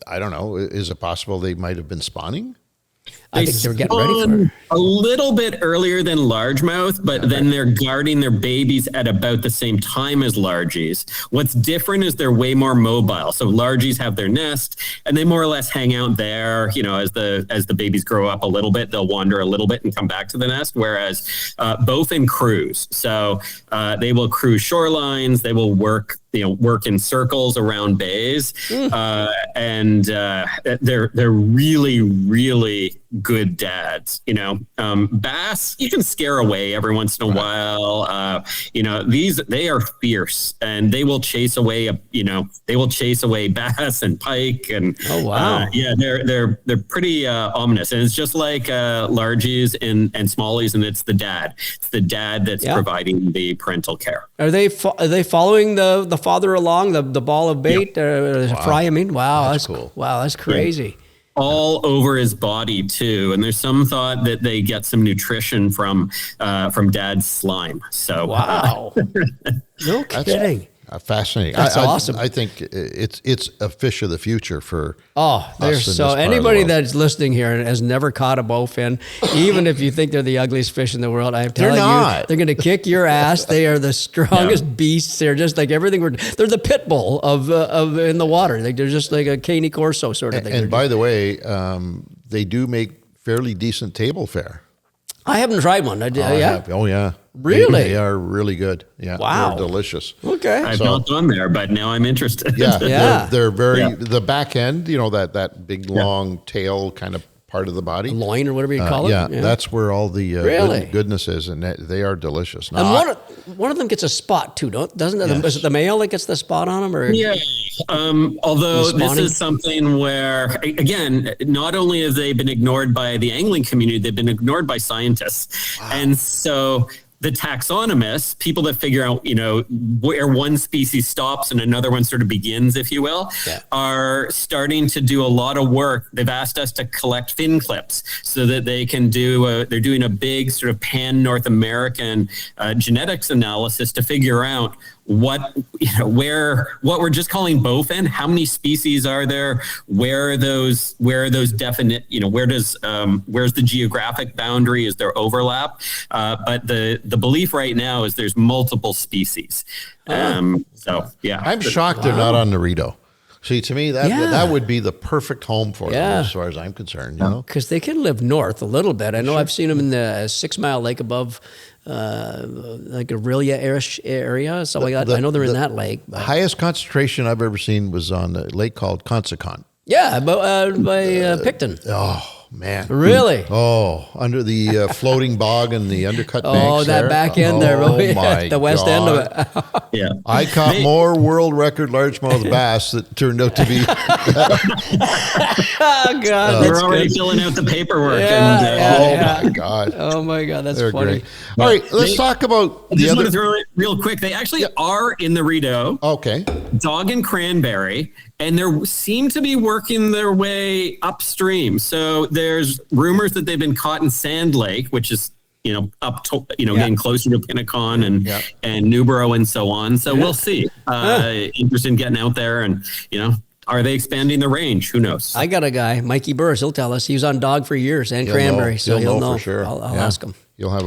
I don't know, is it possible they might have been spawning?
I think they were getting ready for it.
A little bit earlier than largemouth, but then they're guarding their babies at about the same time as largies. What's different is they're way more mobile. So largies have their nest and they more or less hang out there. As the babies grow up a little bit, they'll wander a little bit and come back to the nest. Whereas bowfin cruise. So they will cruise shorelines. They will work work in circles around bays, and they're really, really good dads. Bass you can scare away every once in a while. They are fierce, and they will chase away bass and pike, and they're pretty ominous. And it's just like largies and smallies, and it's the dad that's providing the parental care.
Are they following the father along the ball of bait or fry? I mean, wow, that's cool. Wow, that's crazy.
All over his body too, and there's some thought that they get some nutrition from dad's slime. So
wow, no kidding.
Fascinating.
That's awesome.
I think it's a fish of the future for
anybody that's listening here and has never caught a bowfin, even if you think they're the ugliest fish in the world, I'm telling you, they're going to kick your ass. They are the strongest beasts. They're just like everything. They're the pit bull of in the water. They're just like a Cane Corso sort of thing.
And by the way, they do make fairly decent table fare.
I haven't tried one.
Oh yeah.
Really?
They are really good. Yeah.
Wow.
They're delicious.
Okay.
I've not gone there, but now I'm interested.
Yeah. They're very, the back end, that big long tail kind of part of the body.
Loin or whatever you call it.
Yeah. That's where all the goodness is, and they are delicious.
And one of them gets a spot too, doesn't it? Yes. Is it the male that gets the spot on him? Or?
Yeah. Although this is something where, again, not only have they been ignored by the angling community, they've been ignored by scientists. Wow. And so the taxonomists, people that figure out, where one species stops and another one sort of begins, if you will, are starting to do a lot of work. They've asked us to collect fin clips so that they can they're doing a big sort of pan-North American genetics analysis to figure out what we're just calling bowfin. How many species are there? Where are those definite, where's the geographic boundary? Is there overlap? But the belief right now is there's multiple species. I'm
shocked they're not on Nerito. See, to me, that would be the perfect home for them, as far as I'm concerned.
Because they can live north a little bit. I know I've seen them in the 6 Mile Lake above, like Aurelia-ish area, something like that. I know they're in that lake.
The highest concentration I've ever seen was on a lake called Consicon.
Yeah, by Picton.
Oh, man.
Really?
Oh, under the floating bog and the undercut banks.
Oh, that back end there.
Oh, my
the west end of it.
Yeah.
I caught more world record largemouth bass that turned out to be.
Oh, God.
We're already filling out the paperwork.
My God.
Oh, my God. That's funny.
Great. All right, let's talk about
the other. Want to throw it real quick. They actually are in the Rideau.
Okay.
Dog and cranberry. And they seem to be working their way upstream. So there's rumors that they've been caught in Sand Lake, which is, up to, getting closer to Pinnacon and Newborough and so on. So we'll see. Interested in getting out there and, are they expanding the range? Who knows?
I got a guy, Mikey Burris. He'll tell us. He was on dog for years and cranberry. So he'll know.
For sure.
I'll ask him.
You'll have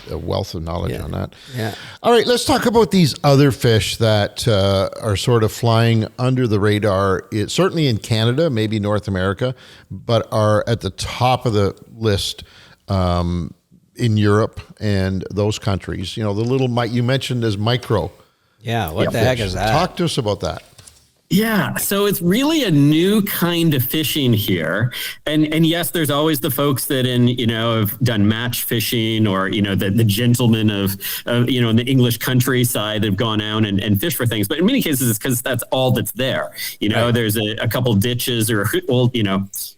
a wealth of knowledge on that.
Yeah.
All right, let's talk about these other fish that are sort of flying under the radar. Certainly in Canada, maybe North America, but are at the top of the list in Europe and those countries. The little you mentioned as micro.
Yeah, what the heck is that?
Talk to us about that.
Yeah, so it's really a new kind of fishing here, and yes, there's always the folks that have done match fishing, or the gentlemen of in the English countryside that have gone out and fished for things. But in many cases, it's because that's all that's there. There's a couple ditches or old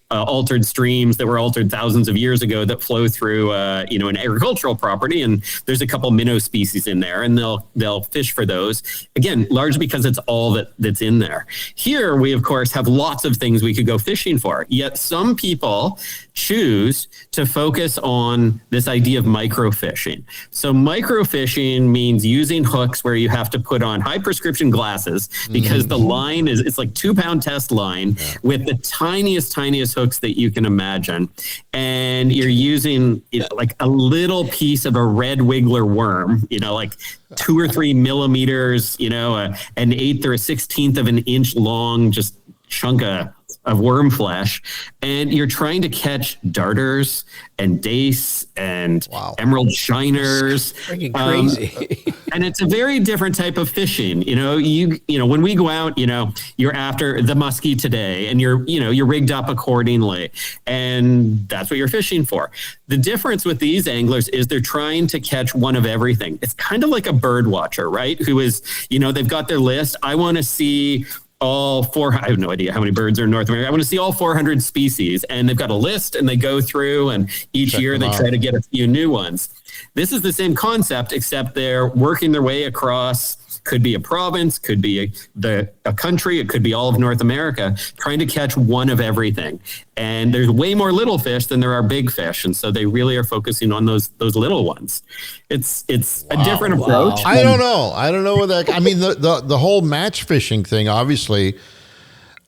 altered streams that were altered thousands of years ago that flow through an agricultural property, and there's a couple minnow species in there, and they'll fish for those, again, largely because it's all that's in there. Here we of course have lots of things we could go fishing for, yet some people choose to focus on this idea of microfishing. So microfishing means using hooks where you have to put on high prescription glasses because the line it's like 2-pound test line with the tiniest hooks that you can imagine. And you're using like a little piece of a red wiggler worm, like 2 or 3 millimeters, an 1/8 or a 1/16 of an inch long, just chunk of worm flesh, and you're trying to catch darters and dace and emerald shiners.
Freaking crazy.
And it's a very different type of fishing. You know, when we go out, you're after the muskie today, and you're rigged up accordingly, and that's what you're fishing for. The difference with these anglers is they're trying to catch one of everything. It's kind of like a bird watcher, right? Who is, they've got their list. I want to see I have no idea how many birds are in North America. I want to see all 400 species, and they've got a list, and they go through, and each year they try to get a few new ones. This is the same concept, except they're working their way across. Could be a province, could be a country, it could be all of North America, trying to catch one of everything. And there's way more little fish than there are big fish, and so they really are focusing on those little ones. It's a different approach.
I don't know what that. I mean, the whole match fishing thing obviously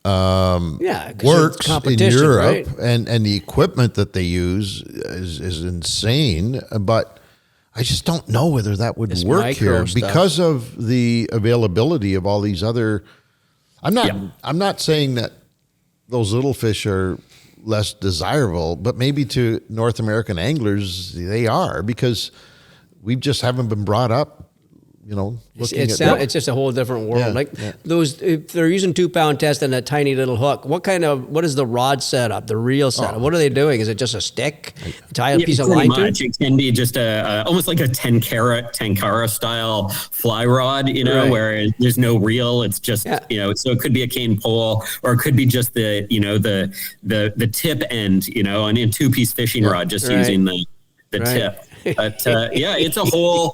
works in Europe,
right?
and the equipment that they use is insane, but I just don't know whether that would work here because of the availability of all these other. I'm not saying that those little fish are less desirable, but maybe to North American anglers they are, because we just haven't been brought up. It's
just a whole different world. Those, if they're using 2 pound test and a tiny little hook, what is the rod setup, the reel setup? What are they doing? Is it just a stick? Tie a piece of line to it?
It can be just almost like a 10 carat Tenkara style fly rod, where there's no reel. It's just, so it could be a cane pole, or it could be just the tip end, an in 2-piece fishing rod, just using the tip. But it's a whole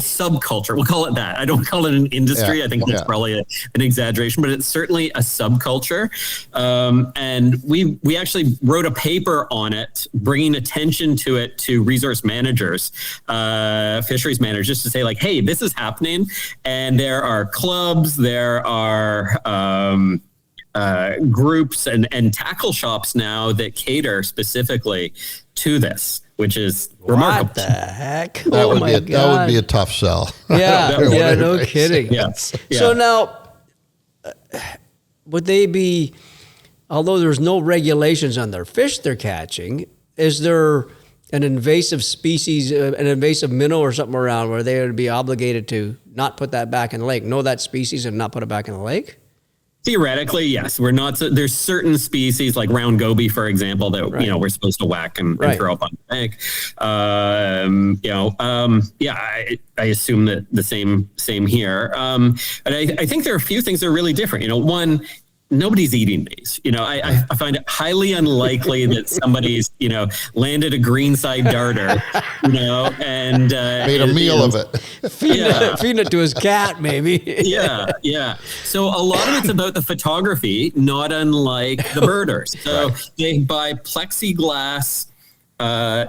subculture. We'll call it that. I don't call it an industry. I think that's probably an exaggeration, but it's certainly a subculture. And we actually wrote a paper on it, bringing attention to it to resource managers, fisheries managers, just to say like, hey, this is happening. And there are clubs, there are groups and tackle shops now that cater specifically to this, which is remarkable.
What the heck?
That would be a tough sell.
Yeah, no kidding.
Yes. Yeah.
So now, would they be, although there's no regulations on their fish they're catching, is there an invasive species, an invasive minnow or something around where they would be obligated to not put that back in the lake, know that species and not put it back in the lake?
Theoretically, yes. We're not. There's certain species like round goby, for example, that we're supposed to whack and throw up on the bank. I assume that the same here. But I think there are a few things that are really different. One, nobody's eating these. I find it highly unlikely that somebody's landed a greenside darter, and
made a meal of it,
feeding it to his cat, maybe.
Yeah. So a lot of it's about the photography, not unlike the birders. So they buy plexiglass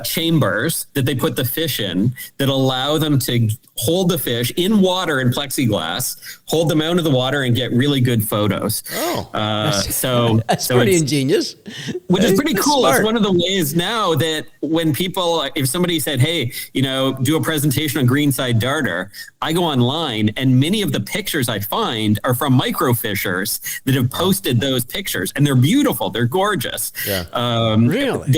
chambers that they put the fish in that allow them to hold the fish in water in plexiglass, hold them out of the water, and get really good photos.
That's pretty ingenious.
Which is pretty cool.
Smart.
It's one of the ways now that when if somebody said, hey, do a presentation on greenside darter, I go online and many of the pictures I find are from microfishers that have posted those pictures, and they're beautiful. They're gorgeous.
Really?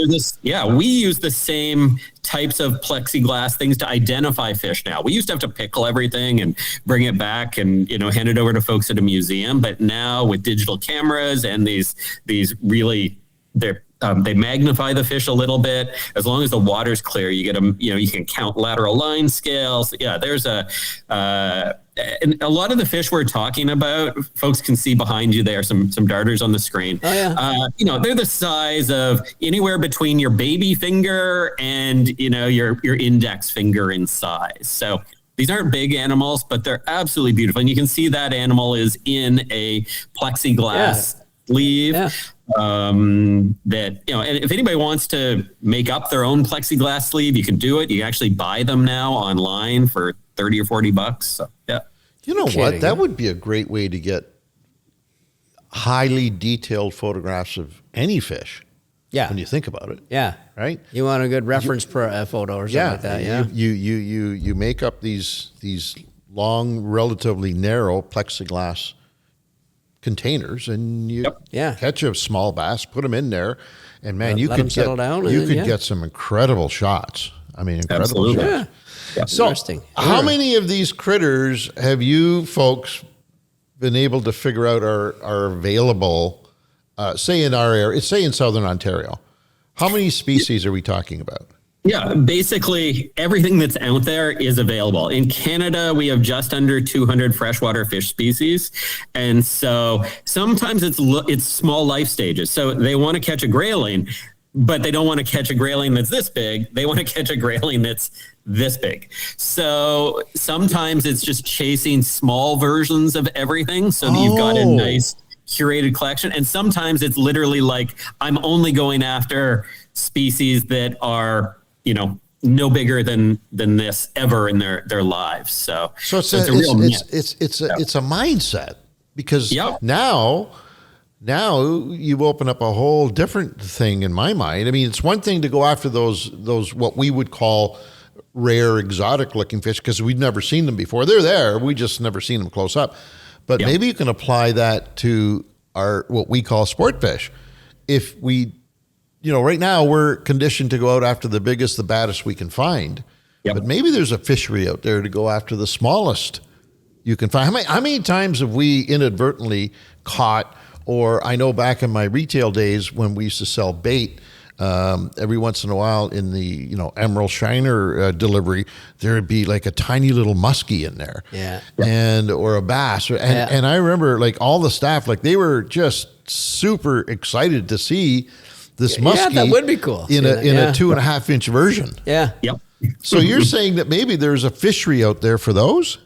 We use the same types of plexiglass things to identify fish now. We used to have to pickle everything and bring it back and hand it over to folks at a museum, but now with digital cameras and these really they magnify the fish a little bit. As long as the water's clear, you get them. You can count lateral line scales. There's and a lot of the fish we're talking about, folks can see behind you there some darters on the screen. They're the size of anywhere between your baby finger and your index finger in size. So these aren't big animals, but they're absolutely beautiful, and you can see that animal is in a plexiglass sleeve. And if anybody wants to make up their own plexiglass sleeve, you can do it. You can actually buy them now online for $30 or $40. So,
you know what? That would be a great way to get highly detailed photographs of any fish.
Yeah.
When you think about it.
Yeah.
Right.
You want a good reference photo or something like that. Yeah.
You make up these long, relatively narrow plexiglass containers, and you
Yep.
catch a small bass, put them in there, and man, you could
settle down, and
you
then,
could get some incredible shots. I mean, incredible
Absolutely.
shots.
Yeah.
So,
Interesting.
how many of these critters have you folks been able to figure out are available, say in our area, say in Southern Ontario? How many species are we talking about?
Yeah, basically everything that's out there is available. In Canada, we have just under 200 freshwater fish species. And so sometimes it's small life stages. So they want to catch a grayling, but they don't want to catch a grayling that's this big. They want to catch a grayling that's this big. So sometimes it's just chasing small versions of everything so that you've got a nice curated collection. And sometimes it's literally like, I'm only going after species that are, no bigger than this ever in their lives. So it's a
mindset, because now you've opened up a whole different thing in my mind. I mean, it's one thing to go after those what we would call rare, exotic looking fish, because we've never seen them before. They're there, we just never seen them close up. But maybe you can apply that to our what we call sport fish. If we, right now we're conditioned to go out after the biggest, the baddest we can find. But maybe there's a fishery out there to go after the smallest you can find. How many times have we inadvertently caught, or I know back in my retail days when we used to sell bait, every once in a while in the emerald shiner delivery, there would be like a tiny little muskie in there, or a bass, and I remember like all the staff, like they were just super excited to see this muskie.
That would be cool
in a 2.5 inch version. So you're saying that maybe there's a fishery out there for those?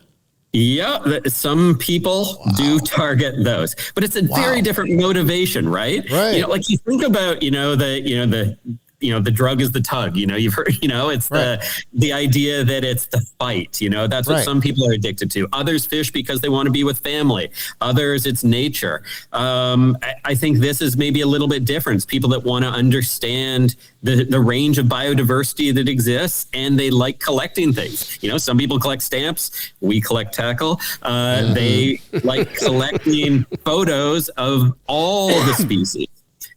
Yeah, some people do target those, but it's a very different motivation, right?
Right.
Like you think about, the drug is the tug. You've heard, it's the idea that it's the fight. That's what some people are addicted to. Others fish because they want to be with family. Others, it's nature. I think this is maybe a little bit different. It's people that want to understand the range of biodiversity that exists, and they like collecting things. Some people collect stamps. We collect tackle. They like collecting photos of all the species.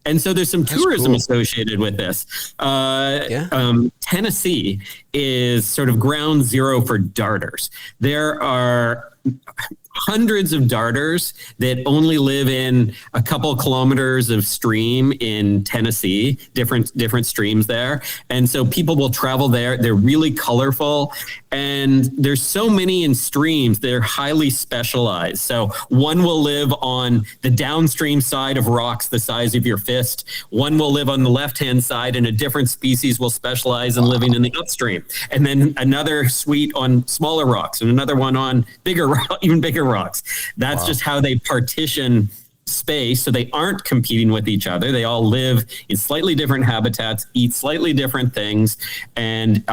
And so there's some tourism associated with this. Tennessee is sort of ground zero for darters. There are hundreds of darters that only live in a couple kilometers of stream in Tennessee, different streams there. And so people will travel there. They're really colorful. And there's so many in streams that are highly specialized. So one will live on the downstream side of rocks the size of your fist. One will live on the left-hand side, and a different species will specialize in living in the upstream. And then another suite on smaller rocks, and another one on even bigger rocks. That's just how they partition space, so they aren't competing with each other. They all live in slightly different habitats, eat slightly different things, and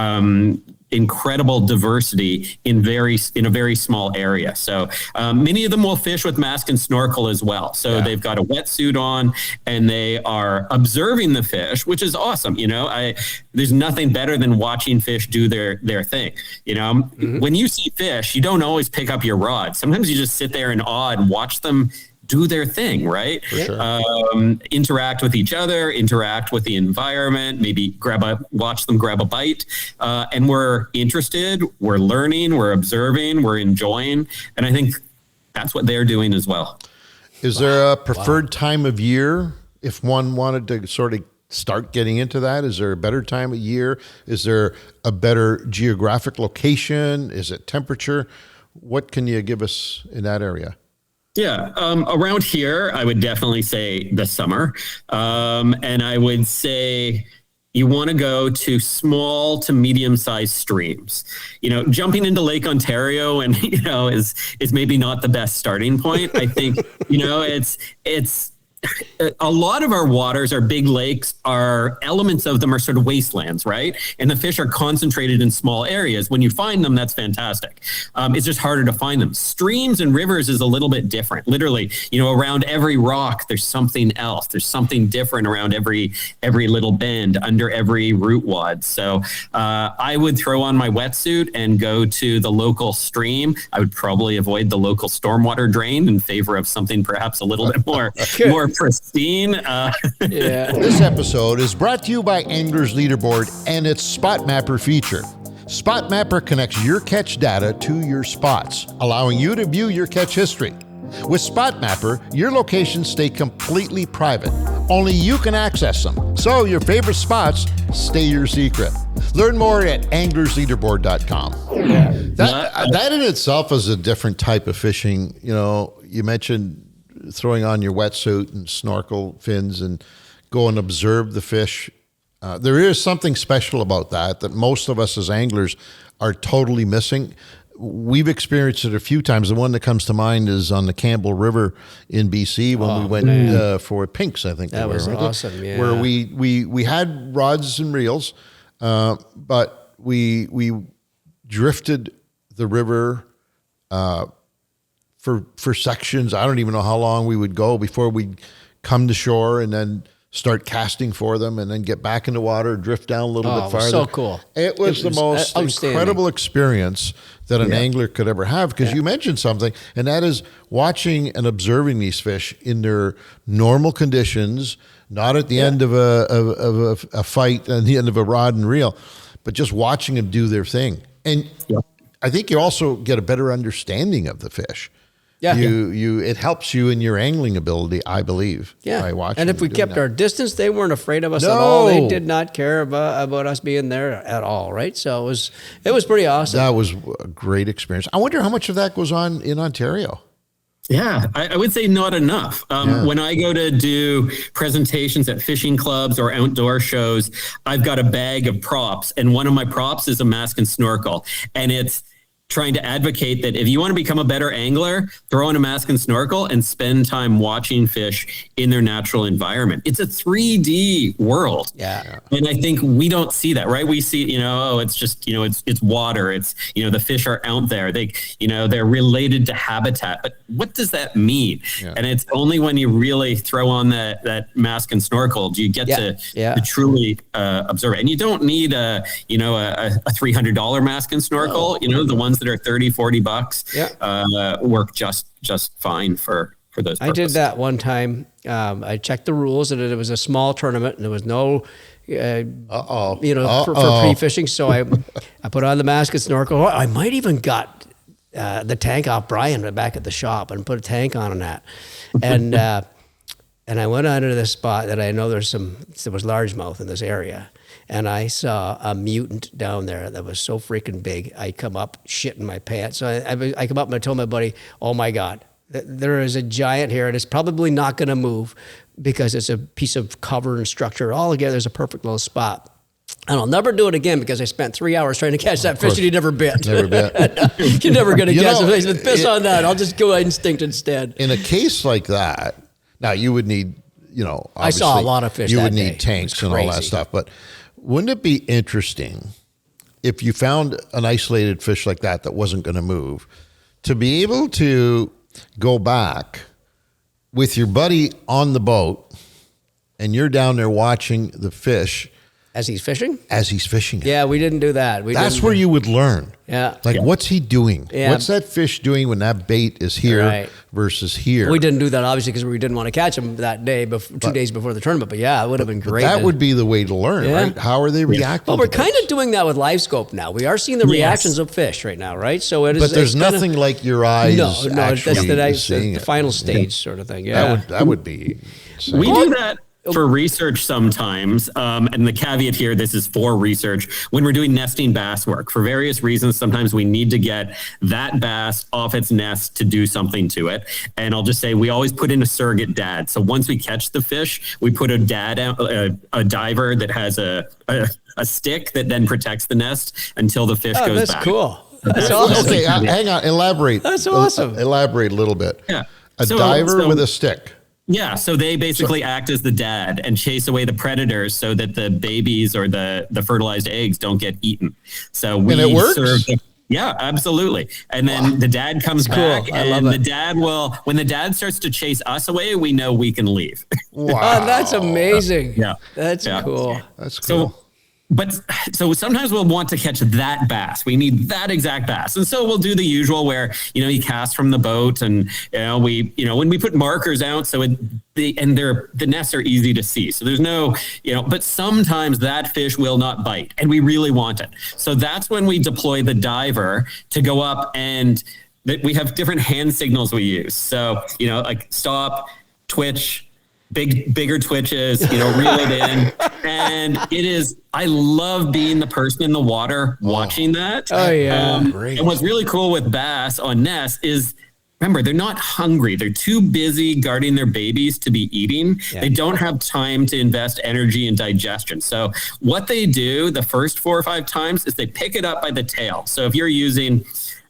incredible diversity in a very small area. So many of them will fish with mask and snorkel as well. So they've got a wetsuit on and they are observing the fish, which is awesome. There's nothing better than watching fish do their thing. When you see fish, you don't always pick up your rod. Sometimes you just sit there in awe and watch them do their thing, right?
For sure.
Interact with each other, interact with the environment, maybe watch them grab a bite. And we're interested, we're learning, we're observing, we're enjoying. And I think that's what they're doing as well.
Is there a preferred time of year if one wanted to sort of start getting into that? Is there a better time of year? Is there a better geographic location? Is it temperature? What can you give us in that area?
Yeah, around here, I would definitely say the summer. And I would say you want to go to small to medium-sized streams. Jumping into Lake Ontario is maybe not the best starting point. I think, it's a lot of our waters, our big lakes, are elements of them are sort of wastelands, right? And the fish are concentrated in small areas. When you find them, that's fantastic. It's just harder to find them. Streams and rivers is a little bit different. Literally, around every rock, there's something else. There's something different around every little bend, under every root wad. So I would throw on my wetsuit and go to the local stream. I would probably avoid the local stormwater drain in favor of something perhaps a little bit more pristine.
This episode is brought to you by Anglers Leaderboard and its Spot Mapper feature. Spot Mapper connects your catch data to your spots, allowing you to view your catch history. With Spot Mapper, your locations stay completely private. Only you can access them, so your favorite spots stay your secret. Learn more at anglersleaderboard.com. That in itself is a different type of fishing. You mentioned throwing on your wetsuit and snorkel fins and go and observe the fish. There is something special about that most of us as anglers are totally missing. We've experienced it a few times. The one that comes to mind is on the Campbell River in BC when we went for pinks, I think.
That was awesome, yeah.
Where we had rods and reels, but we drifted the river for sections. I don't even know how long we would go before we'd come to shore and then start casting for them and then get back in the water, drift down a little bit farther.
So cool.
It was the most incredible experience that an angler could ever have, because you mentioned something, and that is watching and observing these fish in their normal conditions, not at the end of a fight, at the end of a rod and reel, but just watching them do their thing. And I think you also get a better understanding of the fish. Yeah. It helps you in your angling ability, I believe.
Yeah.
By watching.
And if we kept our distance, they weren't afraid of us at all. They did not care about us being there at all, right? So it was pretty awesome.
That was a great experience. I wonder how much of that goes on in Ontario.
Yeah, I would say not enough. When I go to do presentations at fishing clubs or outdoor shows, I've got a bag of props, and one of my props is a mask and snorkel, and it's trying to advocate that if you want to become a better angler, throw on a mask and snorkel and spend time watching fish in their natural environment. It's a 3D world.
Yeah.
And I think we don't see that, right? We see, it's just, it's water. It's, the fish are out there. They're related to habitat. But what does that mean? Yeah. And it's only when you really throw on that mask and snorkel do you get to truly observe it. And you don't need a $300 mask and snorkel. The ones that are $30-$40 work just fine for those purposes.
I did that one time. I checked the rules, and it was a small tournament, and there was no for pre-fishing. So I put on the mask and snorkel. I might even got the tank off Brian back at the shop and put a tank on that. And and I went onto this spot that I know there was largemouth in this area. And I saw a mutant down there that was so freaking big. I come up shitting my pants. So I come up and I told my buddy, oh my God, there is a giant here, and it's probably not going to move because it's a piece of cover and structure. All together, there's a perfect little spot. And I'll never do it again because I spent 3 hours trying to catch that fish that he never bit. You're never going to catch it. He said, piss on that. I'll just go instinct instead.
In a case like that, now you would need,
I saw a lot of fish.
You would need tanks and all that stuff, but wouldn't it be interesting if you found an isolated fish like that wasn't going to move, to be able to go back with your buddy on the boat and you're down there watching the fish
As he's fishing?
As he's fishing.
Yeah, we didn't do that.
That's where you would learn.
Yeah.
Like, what's he doing? Yeah. What's that fish doing when that bait is here versus here?
We didn't do that, obviously, because we didn't want to catch him that day, 2 days before the tournament. But yeah, it would have been great.
That would be the way to learn, right? How are they reacting?
Well, we're kind of doing that with live scope now. We are seeing the reactions of fish right now, right? So it is.
But there's nothing like your eyes.
No, that's
the
final stage sort of thing. Yeah.
That would be. Insane.
We do that for research sometimes, and the caveat here, this is for research, when we're doing nesting bass work. For various reasons, sometimes we need to get that bass off its nest to do something to it. And I'll just say, we always put in a surrogate dad. So once we catch the fish, we put a dad out, a diver that has a stick that then protects the nest until the fish goes back.
That's cool. That's awesome.
Okay, hang on, elaborate.
That's awesome.
Elaborate a little bit.
Yeah.
A diver with a stick.
Yeah, so they basically act as the dad and chase away the predators so that the babies or the fertilized eggs don't get eaten. So we
it works?
serve them. Yeah, absolutely. And then the dad comes back,
Cool. I love
and
it.
the dad will, when the dad starts to chase us away, we know we can leave.
Wow.
Oh, that's amazing.
Yeah.
That's cool.
That's cool.
So sometimes we'll want to catch that bass. We need that exact bass. And so we'll do the usual where, you cast from the boat and, when we put markers out, so the nests are easy to see. So there's no, but sometimes that fish will not bite and we really want it. So that's when we deploy the diver to go up, and we have different hand signals we use. So, like stop, twitch, bigger twitches, reel it in. And I love being the person in the water watching that.
Oh, yeah.
Great.
And what's really cool with bass on nests is, remember, they're not hungry. They're too busy guarding their babies to be eating. Yeah. They don't have time to invest energy in digestion. So what they do the first 4 or 5 times is they pick it up by the tail. So if you're using,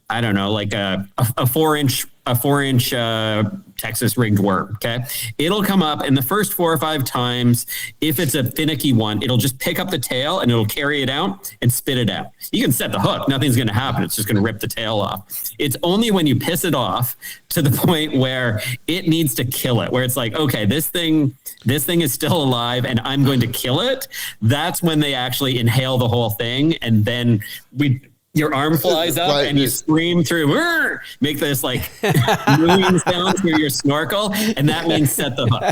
I don't know, like a 4-inch Texas rigged worm. Okay. It'll come up, and the first 4 or 5 times, if it's a finicky one, it'll just pick up the tail and it'll carry it out and spit it out. You can set the hook. Nothing's going to happen. It's just going to rip the tail off. It's only when you piss it off to the point where it needs to kill it, where it's like, okay, this thing is still alive and I'm going to kill it. That's when they actually inhale the whole thing. And then your arm flies up and you scream through, make this like moving sound through your snorkel, and that means set the hook.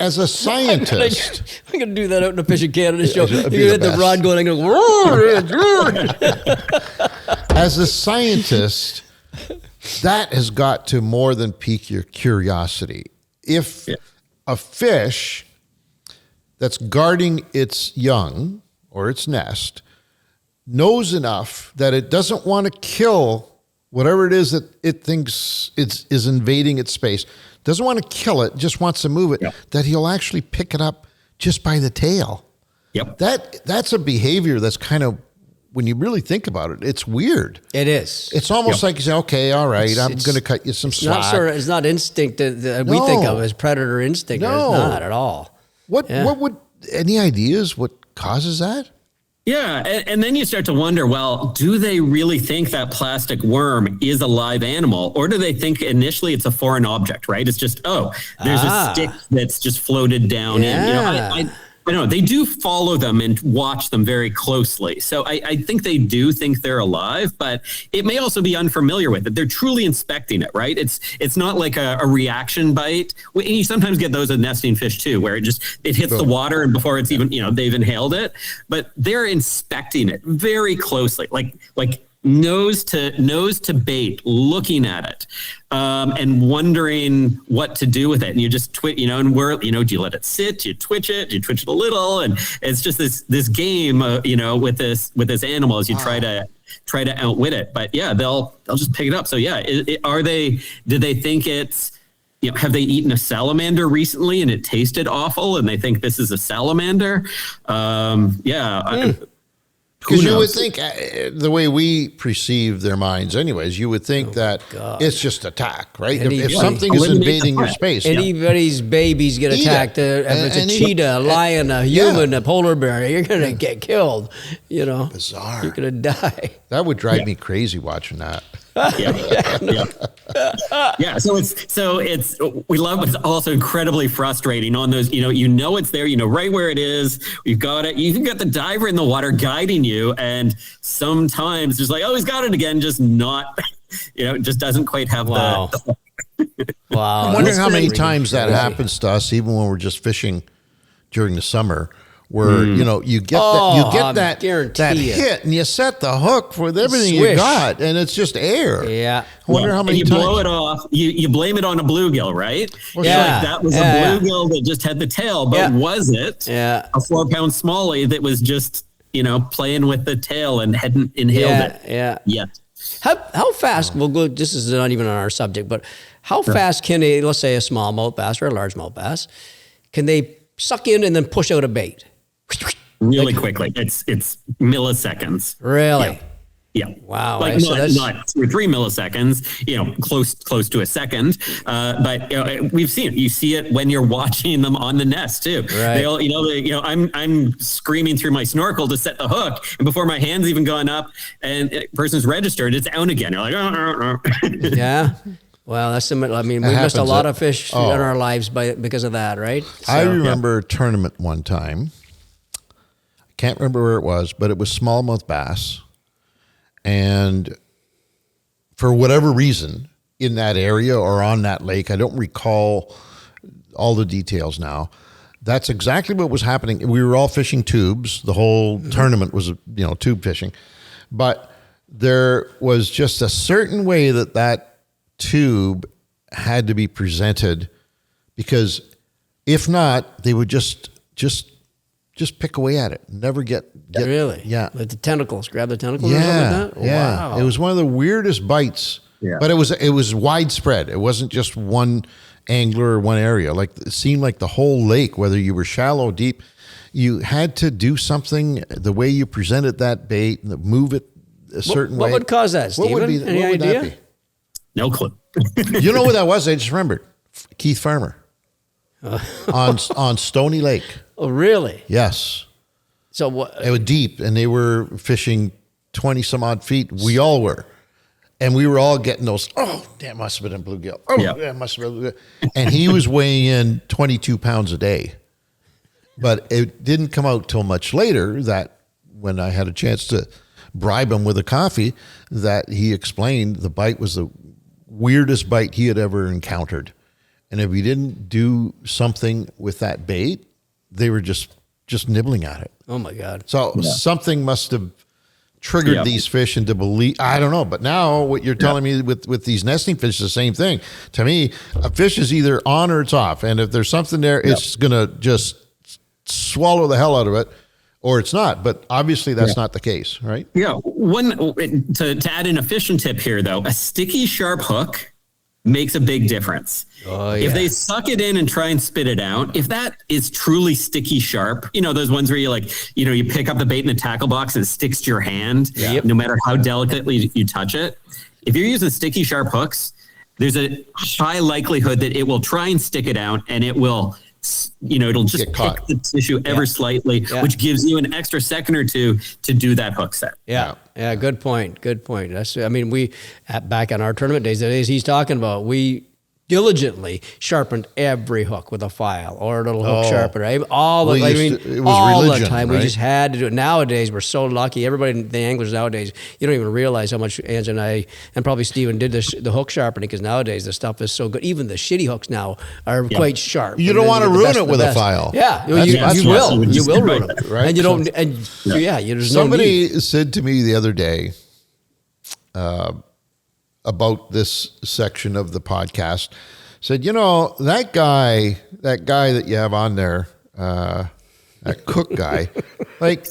As a scientist,
I'm gonna do that out in the Fishing Canada show. You're
It'd
gonna
be
hit
the
the rod going and go.
as a scientist, that has got to more than pique your curiosity. If a fish that's guarding its young or its nest knows enough that it doesn't want to kill whatever it is that it thinks is invading its space, doesn't want to kill it, just wants to move it, that he'll actually pick it up just by the tail.
Yep.
That's a behavior that's kind of, when you really think about it, it's weird.
It is.
It's almost like you say, okay, all right, I'm going to cut you some slack.
It's not instinct that we think of as predator instinct.
No.
It's not at all.
What would, any ideas what causes that?
Yeah, and then you start to wonder, well, do they really think that plastic worm is a live animal, or do they think initially it's a foreign object, right? It's just, there's a stick that's just floated down in. I don't know. They do follow them and watch them very closely. So I think they do think they're alive, but it may also be unfamiliar with it. They're truly inspecting it, right? It's not like a reaction bite. And you sometimes get those with nesting fish too, where it hits the water and before it's even, they've inhaled it, but they're inspecting it very closely, like nose to bait, looking at it, and wondering what to do with it. And you just twitch, do you let it sit? Do you twitch it a little? And it's just this game, with this animal as you try to outwit it. But yeah, they'll just pick it up. So yeah, do they think it's, have they eaten a salamander recently and it tasted awful and they think this is a salamander?
Because you would think, the way we perceive their minds anyways, you would think that it's just attack, right? If something is invading your space.
Anybody's babies get attacked. If it's a cheetah, a lion, a human, a polar bear, you're going to get killed.
Bizarre.
You're going to die.
That would drive me crazy watching that.
So we love, but it's also incredibly frustrating on those, it's there, right where it is. We've got it. You've got the diver in the water guiding you. And sometimes just like, oh, he's got it again. Just not, just doesn't quite have
Wow.
I'm wondering how many times that happens to us, even when we're just fishing during the summer, where you get that hit and you set the hook with everything you got, and it's just air.
Yeah,
I wonder how many
you
times.
Blow it off. You blame it on a bluegill, right?
Well,
that was a bluegill that just had the tail, but was it a 4-pound smallie that was just playing with the tail and hadn't inhaled it yet?
How fast? We'll go. This is not even on our subject, but how fast can let's say a smallmouth bass or a largemouth bass, can they suck in and then push out a bait?
Really quickly. It's milliseconds.
Really?
Yeah.
Wow.
Like not 2 or 3 milliseconds, close to a second. But we've seen it. You see it when you're watching them on the nest too.
Right.
I'm screaming through my snorkel to set the hook, and before my hand's even gone up and the person's registered, it's down again. You're like,
Yeah. Well, that's similar. I mean, we missed a lot of fish in our lives because of that, right? So,
I remember a tournament one time. I can't remember where it was, but it was smallmouth bass. And for whatever reason in that area or on that lake, I don't recall all the details now. That's exactly what was happening. We were all fishing tubes. The whole tournament was, tube fishing. But there was just a certain way that tube had to be presented, because if not, they would just pick away at it. Never get
really?
Yeah.
Like the tentacles, grab the tentacles or something like that?
Yeah.
Wow.
It was one of the weirdest bites. Yeah. But it was widespread. It wasn't just one angler or one area. Like it seemed like the whole lake, whether you were shallow, deep, you had to do something, the way you presented that bait, move it a certain way.
What would cause that, Stephen? Any idea?
That be? No clue.
You know what that was? I just remembered. Keith Farmer on Stony Lake.
Oh, really?
Yes.
So what?
It was deep, and they were fishing 20 some odd feet. We all were. And we were all getting those, that must have been a bluegill. That must have been a bluegill. And he was weighing in 22 pounds a day. But it didn't come out till much later that when I had a chance to bribe him with a coffee, that he explained the bite was the weirdest bite he had ever encountered. And if he didn't do something with that bait, they were just nibbling at it.
Oh my God.
So something must have triggered these fish into belief. I don't know. But now what you're telling me with these nesting fish is the same thing. To me, a fish is either on or it's off. And if there's something there, it's going to just swallow the hell out of it, or it's not. But obviously that's not the case, right?
Yeah. To add in a fishing tip here, though, a sticky, sharp hook makes a big difference. Oh, yeah. If they suck it in and try and spit it out, if that is truly sticky sharp, those ones where you pick up the bait in the tackle box and it sticks to your hand, no matter how delicately you touch it. If you're using sticky sharp hooks, there's a high likelihood that it will try and stick it out, and it will, it'll just pick the tissue ever slightly, which gives you an extra second or two to do that hook set.
Yeah. Good point. We, back on our tournament days, the days he's talking about, we diligently sharpened every hook with a file or a little hook sharpener. All the time. Right? We just had to do it. Nowadays, we're so lucky. Everybody, the anglers nowadays, you don't even realize how much Ange and I, and probably Stephen, did the hook sharpening, because nowadays the stuff is so good. Even the shitty hooks now are quite sharp.
You don't want to ruin it with a file.
Yeah, you will ruin it, right? And you don't. And there's
somebody
no need.
said to me the other day about this section of the podcast, said, that guy that you have on there, that Cook guy, like,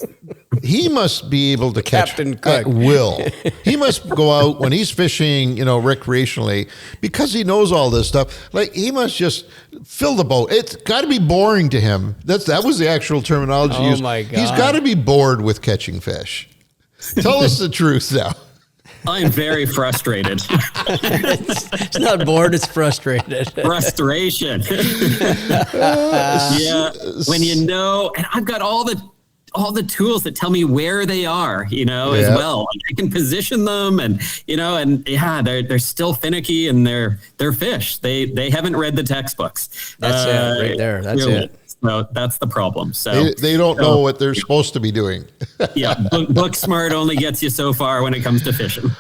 he must be able to catch
Captain Cook
at will. He must go out when he's fishing, recreationally, because he knows all this stuff. Like, he must just fill the boat. It's got to be boring to him. That was the actual terminology used.
Oh my God.
He's got to be bored with catching fish. Tell us the truth now.
I'm very frustrated.
It's not bored, it's frustrated.
Frustration. When and I've got all the tools that tell me where they are, as well. I can position them, and they're still finicky, and they're fish. They haven't read the textbooks.
That's it right there. That's
really.
it.
So that's the problem. So
they don't know what they're supposed to be doing.
Book smart only gets you so far when it comes to fishing.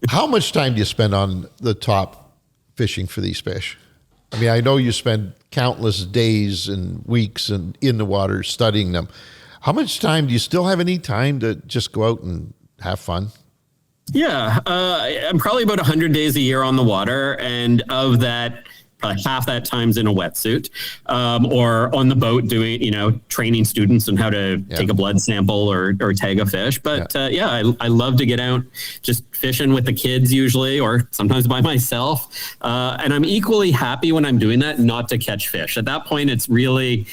How much time do you spend on the top fishing for these fish? I mean, I know you spend countless days and weeks in the water studying them. How much time do you still have any time to just go out and have fun?
Yeah, I'm probably about 100 days a year on the water, and of that, probably half that time's in a wetsuit, or on the boat doing, training students on how to take a blood sample or tag a fish. But I love to get out just fishing with the kids usually, or sometimes by myself. And I'm equally happy when I'm doing that not to catch fish. At that point, it's really,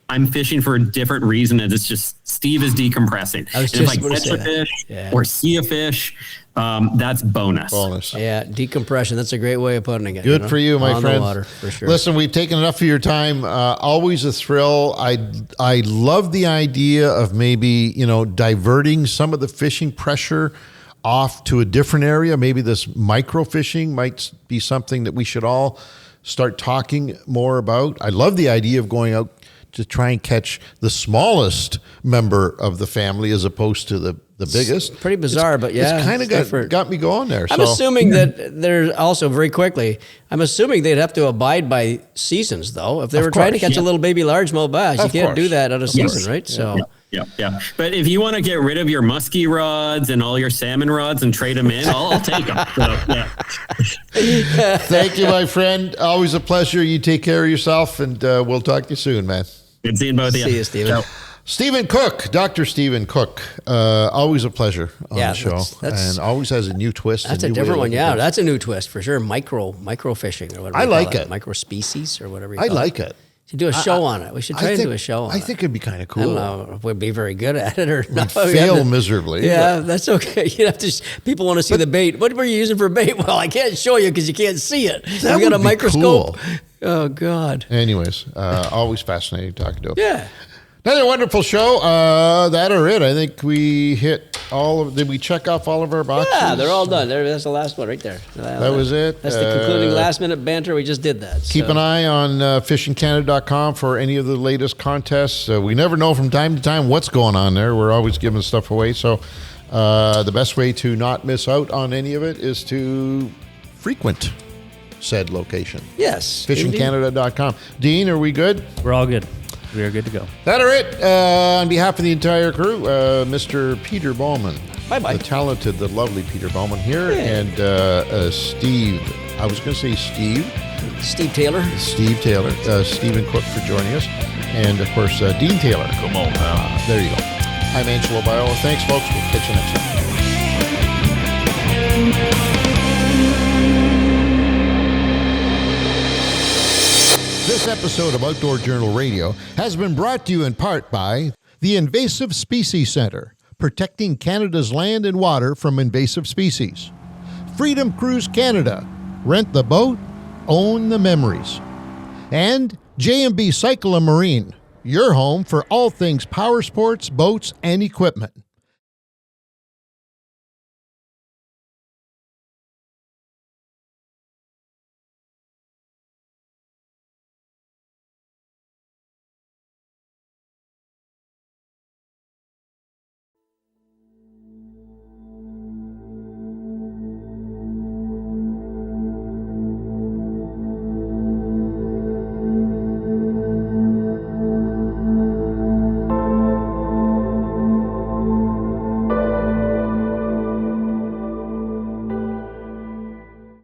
I'm fishing for a different reason, and it's just Steve is decompressing.
I was
and
just
if I catch a fish or see a fish, that's bonus.
Yeah, decompression. That's a great way of putting it.
Good for you, my friend.
The water, for sure.
Listen, we've taken enough of your time. Always a thrill. I love the idea of maybe, diverting some of the fishing pressure off to a different area. Maybe this micro fishing might be something that we should all start talking more about. I love the idea of going out to try and catch the smallest member of the family as opposed to the biggest.
It's pretty bizarre, but yeah.
It's kind of got me going there.
I'm assuming that they're also, very quickly, I'm assuming they'd have to abide by seasons, though. If they were trying to catch a little baby largemouth bass, you can't do that out of season, right? So.
Yeah. But if you want to get rid of your musky rods and all your salmon rods and trade them in, I'll take them. So, yeah.
Thank you, my friend. Always a pleasure. You take care of yourself, and we'll talk to you soon, man.
Good seeing both of you.
See you, Stephen.
Stephen Cook, Dr. Stephen Cook. Always a pleasure on the show. And always has a new twist.
That's a different one. Yeah, that's a new twist for sure. Micro fishing or whatever.
I like it.
Micro species or whatever.
I like it.
To do a show on it. We should try to do a show on it.
I think it'd be kind of cool.
I don't know if we'd be very good at it or not.
We'd fail miserably.
Yeah, that's okay. You have to. People want to see the bait. What were you using for bait? Well, I can't show you because you can't see it.
That would
got a
be
microscope.
Cool.
Oh God.
Anyways, always fascinating talking to him.
Yeah.
Another wonderful show. That are it. I think we hit all of. Did we check off all of our boxes?
Yeah, they're all done. That's the last one right there.
That was it.
That's the concluding last minute banter. We just did that.
Keep an eye on fishingcanada.com for any of the latest contests. We never know from time to time what's going on there. We're always giving stuff away. So the best way to not miss out on any of it is to frequent said location.
Yes.
Fishingcanada.com. Dean, are we good?
We're all good. We are good to go.
That are it. On behalf of the entire crew, Mr. Peter Bowman.
Bye-bye.
The talented, the lovely Peter Bowman here. Yeah. And Steve. I was going to say Steve.
Steve Taylor.
Steve Taylor. Stephen Cook for joining us. And, of course, Dean Taylor.
Come on now.
There you go. I'm Angelo Biola. Thanks, folks. We'll catch you next time. This episode of Outdoor Journal Radio has been brought to you in part by the Invasive Species Centre, protecting Canada's land and water from invasive species. Freedom Cruise Canada, rent the boat, own the memories. And J&B Cycle & Marine, your home for all things power sports, boats, and equipment.